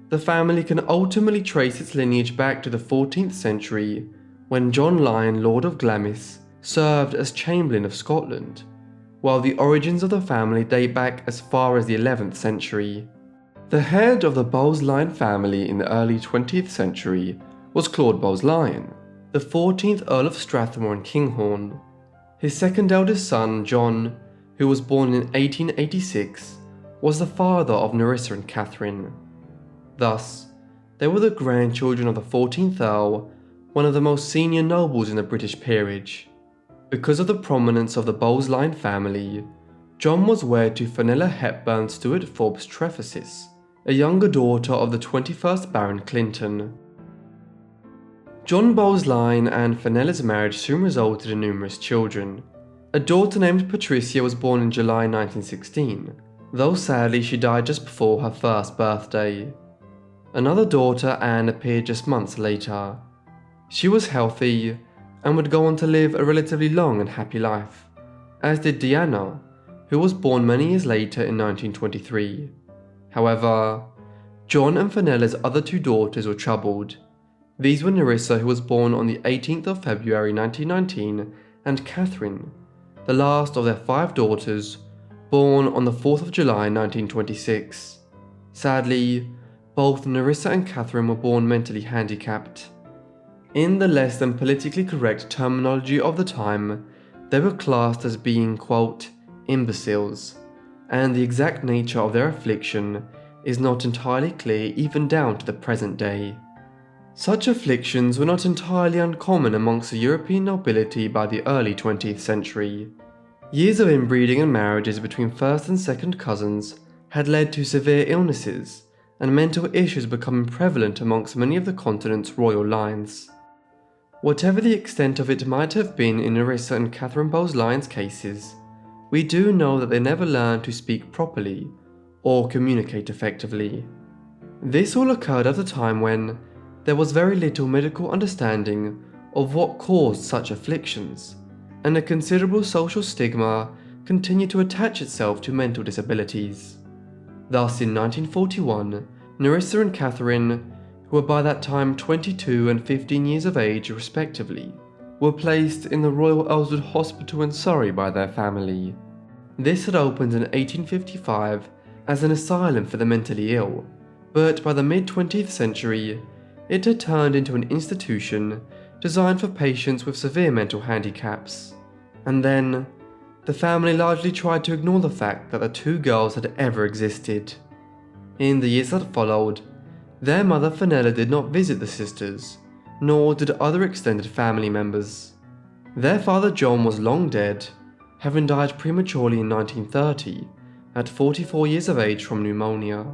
The family can ultimately trace its lineage back to the 14th century, when John Lyon, Lord of Glamis, served as Chamberlain of Scotland, while the origins of the family date back as far as the 11th century. The head of the Bowes-Lyon family in the early 20th century was Claude Bowes-Lyon, the 14th Earl of Strathmore and Kinghorn. His second eldest son, John, who was born in 1886, was the father of Nerissa and Catherine. Thus, they were the grandchildren of the 14th Earl, one of the most senior nobles in the British peerage. Because of the prominence of the Bowes-Lyon family, John was wed to Fenella Hepburn Stuart Forbes Trefesis, a younger daughter of the 21st Baron Clinton. John Bowes-Lyon and Fenella's marriage soon resulted in numerous children. A daughter named Patricia was born in July 1916, though sadly she died just before her first birthday. Another daughter, Anne, appeared just months later. She was healthy and would go on to live a relatively long and happy life, as did Diana, who was born many years later in 1923. However, John and Fenella's other two daughters were troubled. These were Nerissa, who was born on the 18th of February 1919, and Catherine, the last of their 5 daughters, born on the 4th of July 1926. Sadly, both Nerissa and Catherine were born mentally handicapped. In the less than politically correct terminology of the time, they were classed as being, quote, imbeciles, and the exact nature of their affliction is not entirely clear even down to the present day. Such afflictions were not entirely uncommon amongst the European nobility by the early 20th century. Years of inbreeding and marriages between first and second cousins had led to severe illnesses and mental issues becoming prevalent amongst many of the continent's royal lines. Whatever the extent of it might have been in Nerissa and Catherine Bowes-Lyon's cases, we do know that they never learned to speak properly or communicate effectively. This all occurred at a time when there was very little medical understanding of what caused such afflictions, and a considerable social stigma continued to attach itself to mental disabilities. Thus, in 1941, Nerissa and Catherine, who were by that time 22 and 15 years of age respectively, were placed in the Royal Elswood Hospital in Surrey by their family. This had opened in 1855 as an asylum for the mentally ill, but by the mid-20th century, it had turned into an institution designed for patients with severe mental handicaps. And then, the family largely tried to ignore the fact that the 2 girls had ever existed. In the years that followed, their mother Fenella did not visit the sisters, nor did other extended family members. Their father John was long dead, having died prematurely in 1930, at 44 years of age from pneumonia.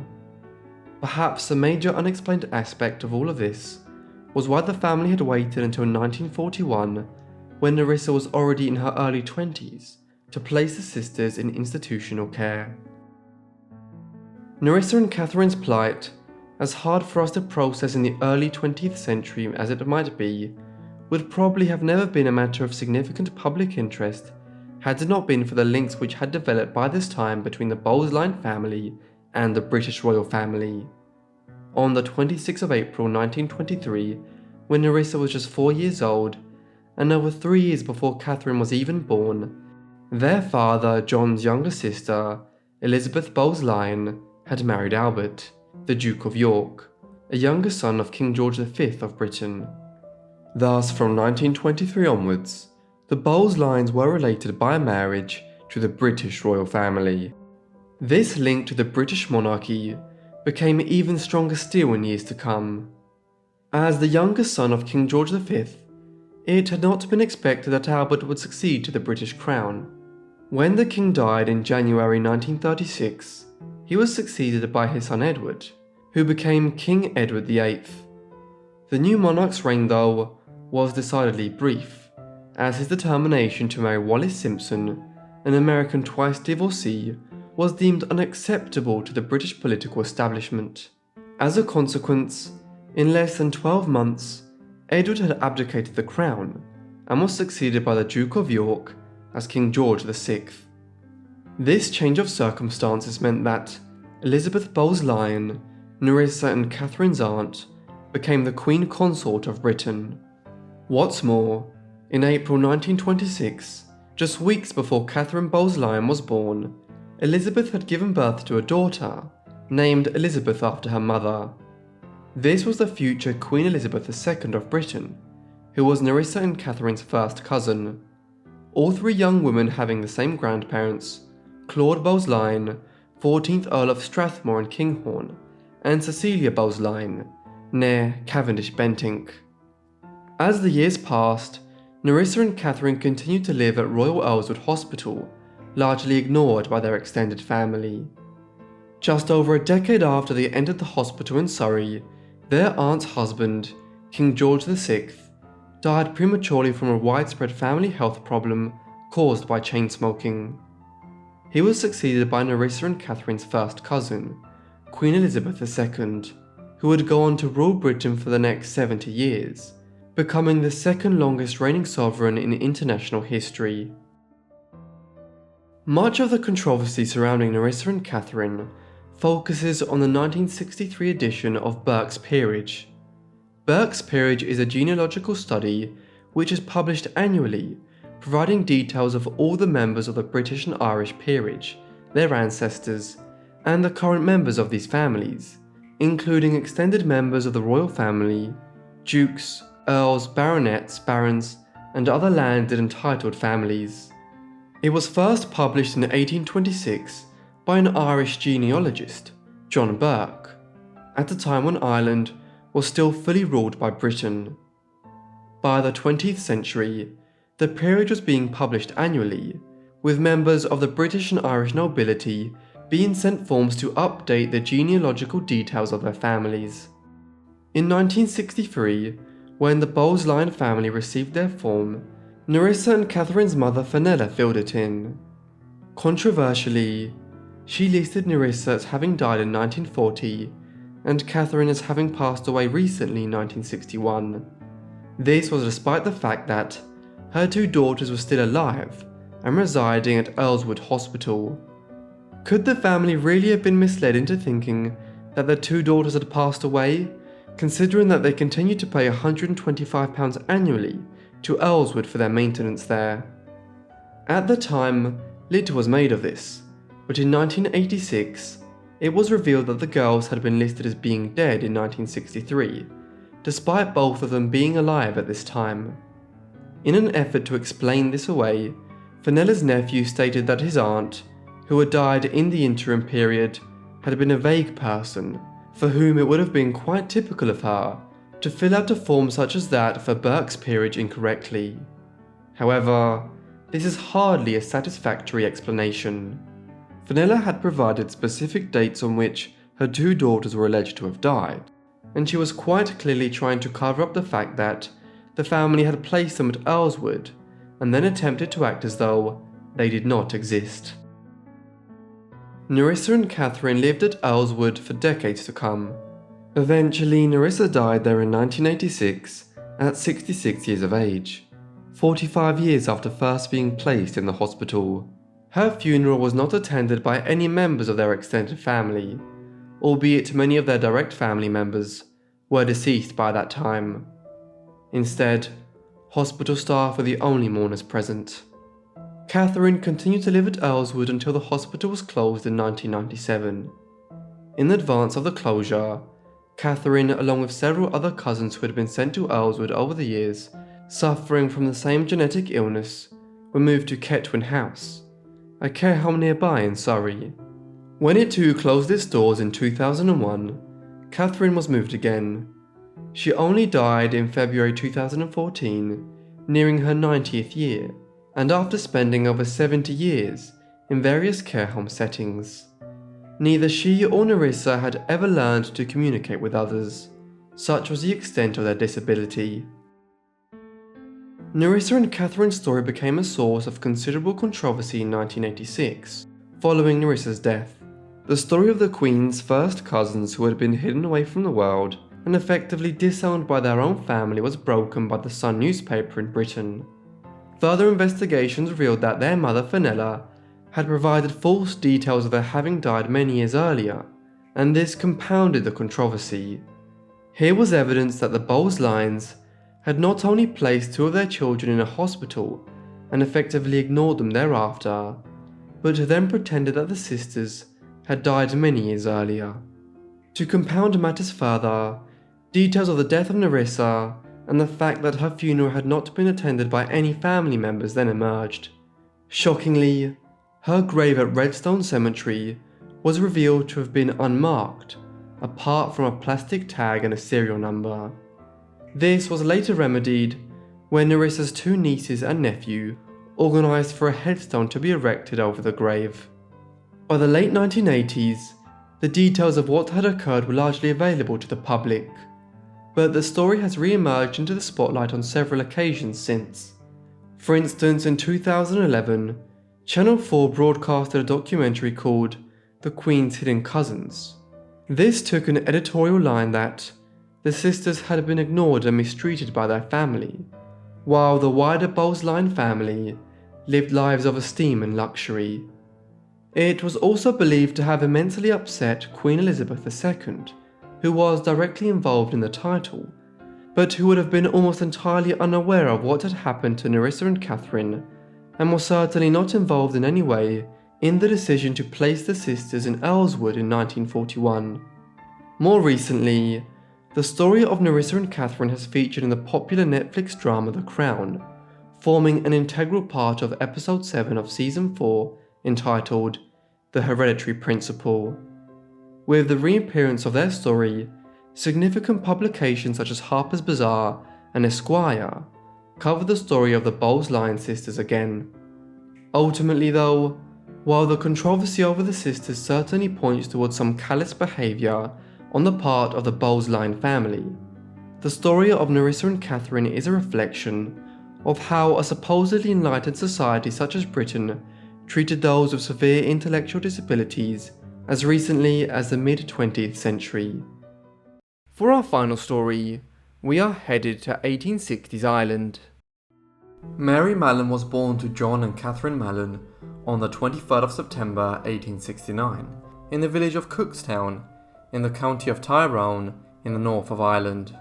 Perhaps the major unexplained aspect of all of this was why the family had waited until 1941, when Nerissa was already in her early 20s, to place the sisters in institutional care. Nerissa and Catherine's plight, as hard for us to process in the early 20th century as it might be, would probably have never been a matter of significant public interest had it not been for the links which had developed by this time between the Bowes-Lyon family and the British royal family. On the 26th of April 1923, when Nerissa was just 4 years old, and over 3 years before Catherine was even born, their father, John's younger sister, Elizabeth Bowes-Lyon, had married Albert, the Duke of York, a younger son of King George V of Britain. Thus, from 1923 onwards, the Bowes-Lyons were related by marriage to the British royal family. This link to the British monarchy became even stronger still in years to come. As the younger son of King George V, it had not been expected that Albert would succeed to the British crown. When the king died in January 1936, he was succeeded by his son Edward, who became King Edward VIII. The new monarch's reign, though, was decidedly brief, as his determination to marry Wallis Simpson, an American twice divorcee, was deemed unacceptable to the British political establishment. As a consequence, in less than 12 months, Edward had abdicated the crown and was succeeded by the Duke of York as King George VI. This change of circumstances meant that Elizabeth Bowes-Lyon, Nerissa and Catherine's aunt, became the Queen Consort of Britain. What's more, in April 1926, just weeks before Catherine Bowes-Lyon was born, Elizabeth had given birth to a daughter, named Elizabeth after her mother. This was the future Queen Elizabeth II of Britain, who was Nerissa and Catherine's first cousin. All 3 young women having the same grandparents, Claude Bowes-Lyon, 14th Earl of Strathmore and Kinghorn, and Cecilia Bowes-Lyon, née Cavendish-Bentinck. As the years passed, Nerissa and Catherine continued to live at Royal Elswood Hospital, largely ignored by their extended family. Just over a decade after they entered the hospital in Surrey, their aunt's husband, King George VI, died prematurely from a widespread family health problem caused by chain smoking. He was succeeded by Nerissa and Catherine's first cousin, Queen Elizabeth II, who would go on to rule Britain for the next 70 years, becoming the second longest reigning sovereign in international history. Much of the controversy surrounding Nerissa and Catherine focuses on the 1963 edition of Burke's Peerage. Burke's Peerage is a genealogical study which is published annually, providing details of all the members of the British and Irish peerage, their ancestors, and the current members of these families, including extended members of the royal family, dukes, earls, baronets, barons, and other landed and titled families. It was first published in 1826 by an Irish genealogist, John Burke, at a time when Ireland was still fully ruled by Britain. By the 20th century, the peerage was being published annually, with members of the British and Irish nobility being sent forms to update the genealogical details of their families. In 1963, when the Bowes-Lyon family received their form, Nerissa and Catherine's mother Fenella filled it in. Controversially, she listed Nerissa as having died in 1940 and Catherine as having passed away recently in 1961. This was despite the fact that her two daughters were still alive and residing at Earlswood Hospital. Could the family really have been misled into thinking that their two daughters had passed away, considering that they continued to pay £125 annually to Earlswood for their maintenance there? At the time, little was made of this, but in 1986, it was revealed that the girls had been listed as being dead in 1963, despite both of them being alive at this time. In an effort to explain this away, Fenella's nephew stated that his aunt, who had died in the interim period, had been a vague person, for whom it would have been quite typical of her to fill out a form such as that for Burke's Peerage incorrectly. However, this is hardly a satisfactory explanation. Fenella had provided specific dates on which her two daughters were alleged to have died, and she was quite clearly trying to cover up the fact that the family had placed them at Earlswood and then attempted to act as though they did not exist. Nerissa and Catherine lived at Earlswood for decades to come. Eventually, Nerissa died there in 1986 at 66 years of age, 45 years after first being placed in the hospital. Her funeral was not attended by any members of their extended family, albeit many of their direct family members were deceased by that time. Instead, hospital staff were the only mourners present. Catherine continued to live at Earlswood until the hospital was closed in 1997. In advance of the closure, Catherine, along with several other cousins who had been sent to Earlswood over the years, suffering from the same genetic illness, were moved to Ketwin House, a care home nearby in Surrey. When it too closed its doors in 2001, Catherine was moved again. She only died in February 2014, nearing her 90th year, and after spending over 70 years in various care home settings. Neither she or Nerissa had ever learned to communicate with others. Such was the extent of their disability. Nerissa and Catherine's story became a source of considerable controversy in 1986, following Nerissa's death. The story of the Queen's first cousins who had been hidden away from the world and effectively disowned by their own family was broken by the Sun newspaper in Britain. Further investigations revealed that their mother Fenella had provided false details of her having died many years earlier, and this compounded the controversy. Here was evidence that the Bowes-Lyons had not only placed two of their children in a hospital and effectively ignored them thereafter, but then pretended that the sisters had died many years earlier. To compound matters further, details of the death of Nerissa and the fact that her funeral had not been attended by any family members then emerged. Shockingly, her grave at Redstone Cemetery was revealed to have been unmarked, apart from a plastic tag and a serial number. This was later remedied when Nerissa's two nieces and nephew organised for a headstone to be erected over the grave. By the late 1980s, the details of what had occurred were largely available to the public, but the story has re-emerged into the spotlight on several occasions since. For instance, in 2011, Channel 4 broadcasted a documentary called The Queen's Hidden Cousins. This took an editorial line that, the sisters had been ignored and mistreated by their family, while the wider Bowles-Lyon family lived lives of esteem and luxury. It was also believed to have immensely upset Queen Elizabeth II, who was directly involved in the title, but who would have been almost entirely unaware of what had happened to Nerissa and Catherine, and was certainly not involved in any way in the decision to place the sisters in Earlswood in 1941. More recently, the story of Nerissa and Catherine has featured in the popular Netflix drama The Crown, forming an integral part of episode 7 of season 4 entitled The Hereditary Principle. With the reappearance of their story, significant publications such as Harper's Bazaar and Esquire cover the story of the Bowles-Lyon sisters again. Ultimately though, while the controversy over the sisters certainly points towards some callous behaviour on the part of the Bowles-Lyon family, the story of Nerissa and Catherine is a reflection of how a supposedly enlightened society such as Britain treated those with severe intellectual disabilities as recently as the mid-20th century. For our final story, we are headed to 1860s Ireland. Mary Mallon was born to John and Catherine Mallon on the 23rd of September 1869 in the village of Cookstown in the county of Tyrone in the north of Ireland.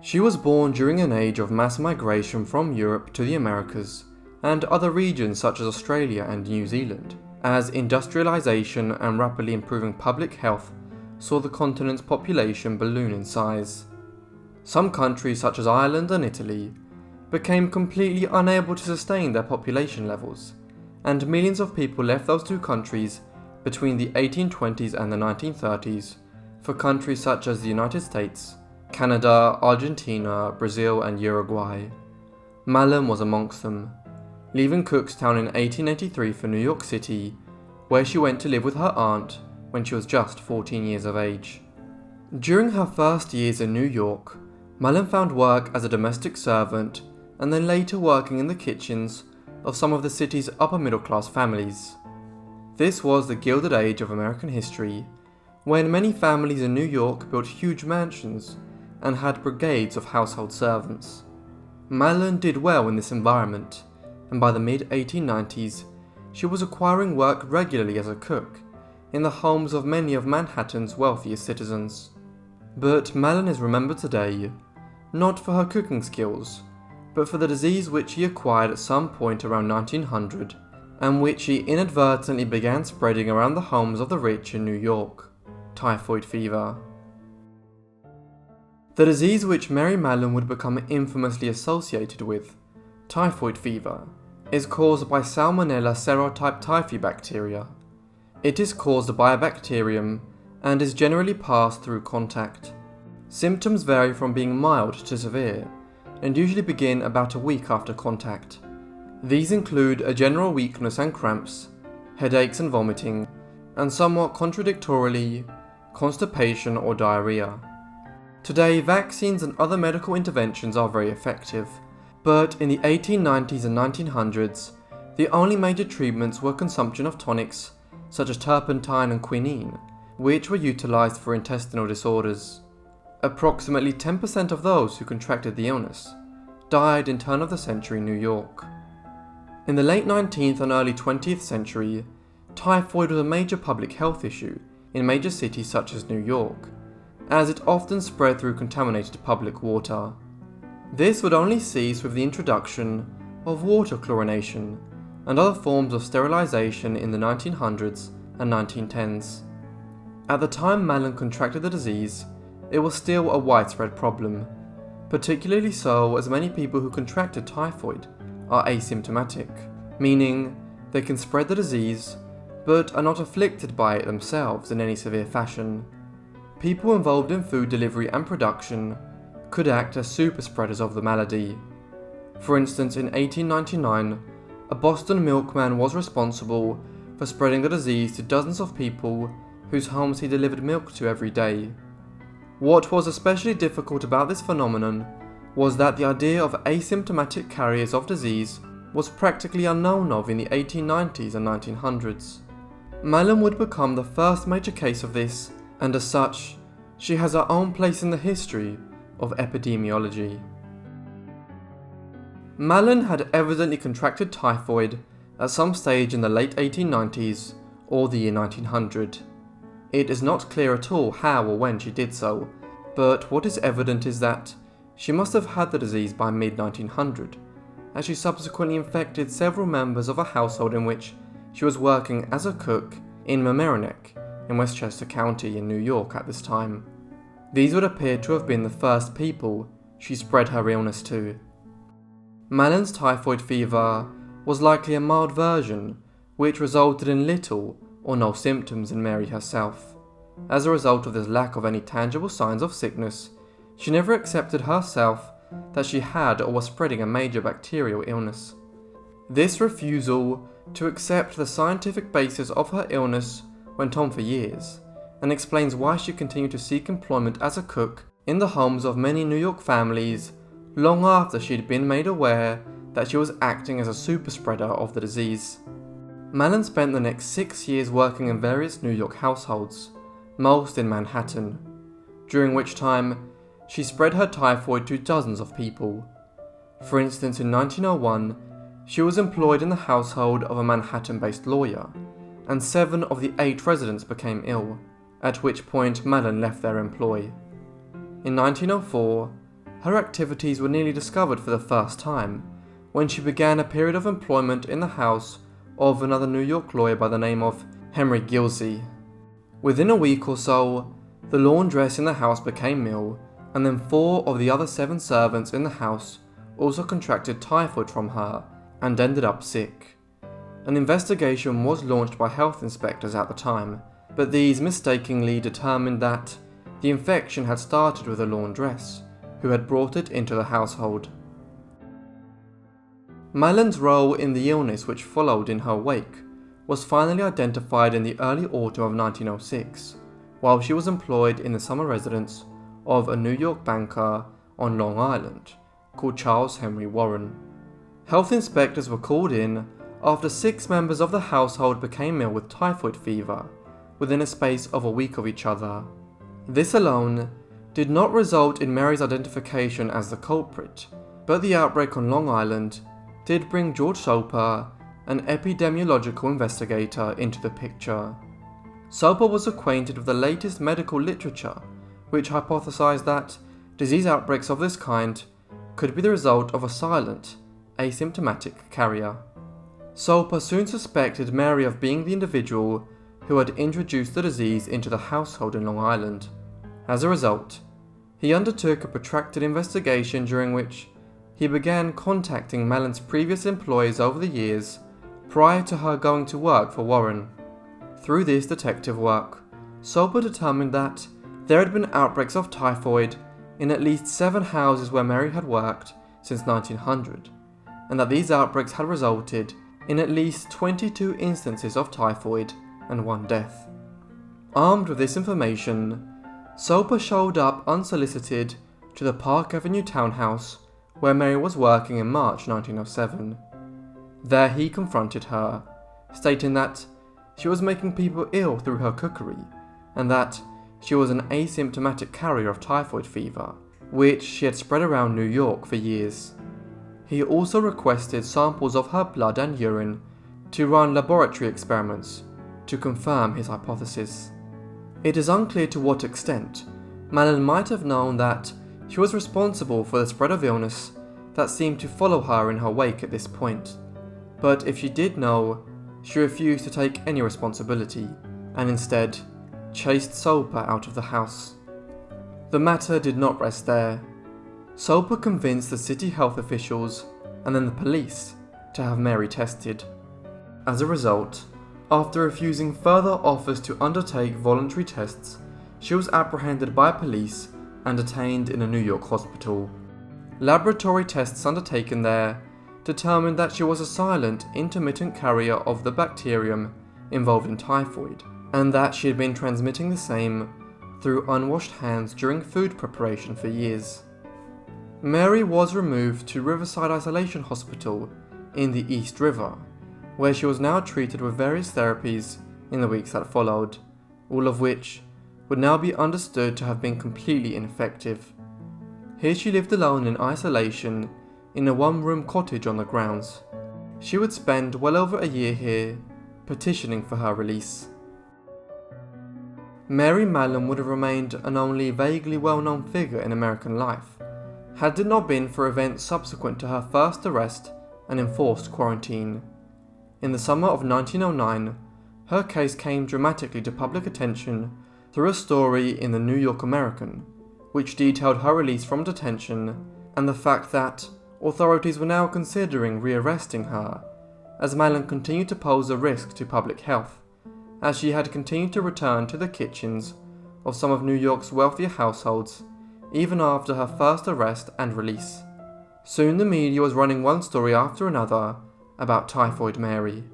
She was born during an age of mass migration from Europe to the Americas and other regions such as Australia and New Zealand, as industrialization and rapidly improving public health saw the continent's population balloon in size. Some countries such as Ireland and Italy became completely unable to sustain their population levels, and millions of people left those two countries between the 1820s and the 1930s for countries such as the United States, Canada, Argentina, Brazil and Uruguay. Mallon was amongst them, leaving Cookstown in 1883 for New York City, where she went to live with her aunt when she was just 14 years of age. During her first years in New York, Mallon found work as a domestic servant and then later working in the kitchens of some of the city's upper middle class families. This was the Gilded Age of American history, when many families in New York built huge mansions and had brigades of household servants. Mallon did well in this environment, and by the mid-1890s, she was acquiring work regularly as a cook in the homes of many of Manhattan's wealthiest citizens. But Mallon is remembered today not for her cooking skills, but for the disease which she acquired at some point around 1900 and which she inadvertently began spreading around the homes of the rich in New York: typhoid fever. The disease which Mary Mallon would become infamously associated with, typhoid fever, is caused by Salmonella serotype typhi bacteria. It is caused by a bacterium and is generally passed through contact. Symptoms vary from being mild to severe and usually begin about a week after contact. These include a general weakness and cramps, headaches and vomiting, and somewhat contradictorily, constipation or diarrhea. Today, vaccines and other medical interventions are very effective, but in the 1890s and 1900s, the only major treatments were consumption of tonics such as turpentine and quinine, which were utilized for intestinal disorders. Approximately 10% of those who contracted the illness died in turn of the century New York. In the late 19th and early 20th century, typhoid was a major public health issue in major cities such as New York, as it often spread through contaminated public water. This would only cease with the introduction of water chlorination and other forms of sterilization in the 1900s and 1910s. At the time Mallon contracted the disease, it was still a widespread problem, particularly so as many people who contracted typhoid are asymptomatic, meaning they can spread the disease but are not afflicted by it themselves in any severe fashion. People involved in food delivery and production could act as super spreaders of the malady. For instance, in 1899, a Boston milkman was responsible for spreading the disease to dozens of people whose homes he delivered milk to every day. What was especially difficult about this phenomenon was that the idea of asymptomatic carriers of disease was practically unknown of in the 1890s and 1900s. Mallon would become the first major case of this, and as such, She has her own place in the history of epidemiology. Mallon had evidently contracted typhoid at some stage in the late 1890s or the year 1900. It is not clear at all how or when she did so, but what is evident is that she must have had the disease by mid-1900, as she subsequently infected several members of a household in which she was working as a cook in Mamaroneck in Westchester County in New York at this time. These would appear to have been the first people she spread her illness to. Mallon's typhoid fever was likely a mild version, which resulted in little or no symptoms in Mary herself. As a result of this lack of any tangible signs of sickness, she never accepted herself that she had or was spreading a major bacterial illness. This refusal to accept the scientific basis of her illness went on for years, and explains why she continued to seek employment as a cook in the homes of many New York families long after she had been made aware that she was acting as a super spreader of the disease. Mallon spent the next 6 years working in various New York households, most in Manhattan, during which time she spread her typhoid to dozens of people. For instance, in 1901, she was employed in the household of a Manhattan-based lawyer, and 7 of the 8 residents became ill, at which point Mallon left their employ. In 1904, her activities were nearly discovered for the first time, when she began a period of employment in the house of another New York lawyer by the name of Henry Gilsey. Within a week or so, the laundress in the house became ill, and then 4 of the other 7 servants in the house also contracted typhoid from her and ended up sick. An investigation was launched by health inspectors at the time, but these mistakenly determined that the infection had started with a laundress, who had brought it into the household. Mallon's role in the illness which followed in her wake was finally identified in the early autumn of 1906, while she was employed in the summer residence of a New York banker on Long Island, called Charles Henry Warren. Health inspectors were called in after 6 members of the household became ill with typhoid fever within a space of a week of each other. This alone did not result in Mary's identification as the culprit, but the outbreak on Long Island did bring George Soper, an epidemiological investigator, into the picture. Soper was acquainted with the latest medical literature, which hypothesized that disease outbreaks of this kind could be the result of a silent, asymptomatic carrier. Soper soon suspected Mary of being the individual who had introduced the disease into the household in Long Island. As a result, he undertook a protracted investigation during which he began contacting Mallon's previous employees over the years prior to her going to work for Warren. Through this detective work, Soper determined that there had been outbreaks of typhoid in at least 7 houses where Mary had worked since 1900, and that these outbreaks had resulted in at least 22 instances of typhoid and 1 death. Armed with this information, Soper showed up unsolicited to the Park Avenue townhouse where Mary was working in March 1907. There he confronted her, stating that she was making people ill through her cookery, and that she was an asymptomatic carrier of typhoid fever, which she had spread around New York for years. He also requested samples of her blood and urine to run laboratory experiments to confirm his hypothesis. It is unclear to what extent Mallon might have known that she was responsible for the spread of illness that seemed to follow her in her wake at this point, but if she did know, she refused to take any responsibility and instead chased Soper out of the house. The matter did not rest there. Soper convinced the city health officials and then the police to have Mary tested. As a result, after refusing further offers to undertake voluntary tests, she was apprehended by police and detained in a New York hospital. Laboratory tests undertaken there determined that she was a silent, intermittent carrier of the bacterium involved in typhoid, and that she had been transmitting the same through unwashed hands during food preparation for years. Mary was removed to Riverside Isolation Hospital in the East River, where she was now treated with various therapies in the weeks that followed, all of which would now be understood to have been completely ineffective. Here she lived alone in isolation in a one-room cottage on the grounds. She would spend well over a year here, petitioning for her release. Mary Mallon would have remained an only vaguely well-known figure in American life, had it not been for events subsequent to her first arrest and enforced quarantine. In the summer of 1909, her case came dramatically to public attention through a story in the New York American, which detailed her release from detention and the fact that authorities were now considering rearresting her, as Mallon continued to pose a risk to public health, as she had continued to return to the kitchens of some of New York's wealthier households even after her first arrest and release. Soon the media was running one story after another about Typhoid Mary.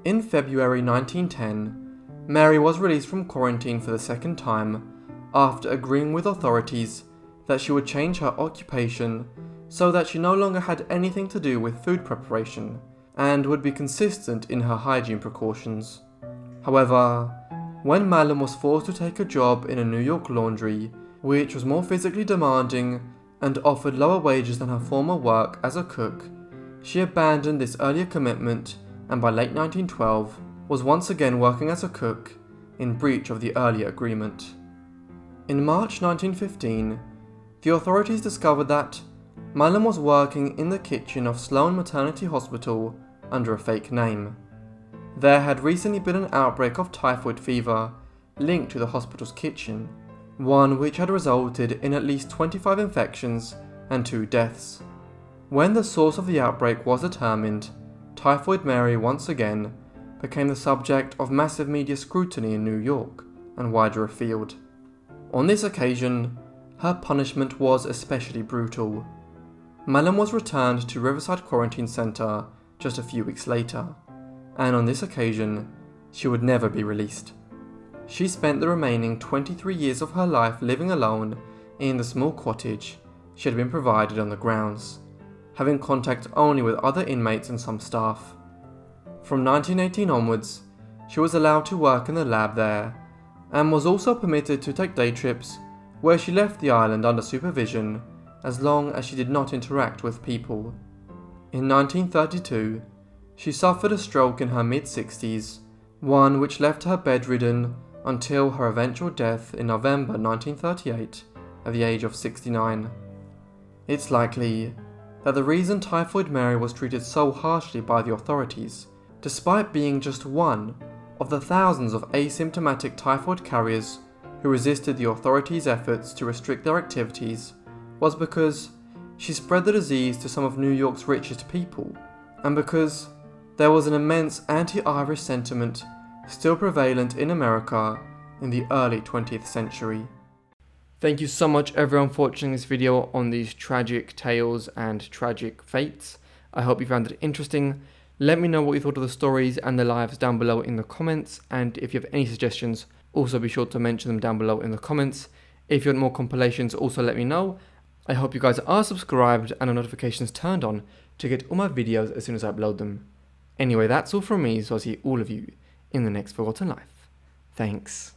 In February 1910, Mary was released from quarantine for the second time after agreeing with authorities that she would change her occupation so that she no longer had anything to do with food preparation and would be consistent in her hygiene precautions. However, when Mallon was forced to take a job in a New York laundry, which was more physically demanding and offered lower wages than her former work as a cook, she abandoned this earlier commitment and by late 1912 was once again working as a cook in breach of the earlier agreement. In March 1915, the authorities discovered that Mallon was working in the kitchen of Sloan Maternity Hospital under a fake name. There had recently been an outbreak of typhoid fever linked to the hospital's kitchen, one which had resulted in at least 25 infections and 2 deaths. When the source of the outbreak was determined, Typhoid Mary once again became the subject of massive media scrutiny in New York and wider afield. On this occasion, her punishment was especially brutal. Mallon was returned to Riverside Quarantine Center just a few weeks later, and on this occasion, she would never be released. She spent the remaining 23 years of her life living alone in the small cottage she had been provided on the grounds, having contact only with other inmates and some staff. From 1918 onwards, she was allowed to work in the lab there, and was also permitted to take day trips where she left the island under supervision as long as she did not interact with people. In 1932, she suffered a stroke in her mid-60s, one which left her bedridden until her eventual death in November 1938 at the age of 69. It's likely that the reason Typhoid Mary was treated so harshly by the authorities, despite being just one of the thousands of asymptomatic typhoid carriers who resisted the authorities' efforts to restrict their activities, was because she spread the disease to some of New York's richest people, and because there was an immense anti-Irish sentiment still prevalent in America in the early 20th century. Thank you so much everyone for watching this video on these tragic tales and tragic fates. I hope you found it interesting. Let me know what you thought of the stories and the lives down below in the comments, and if you have any suggestions, also be sure to mention them down below in the comments. If you want more compilations, also let me know. I hope you guys are subscribed and have notifications turned on to get all my videos as soon as I upload them. Anyway, that's all from me, so I'll see all of you in the next Forgotten Life. Thanks.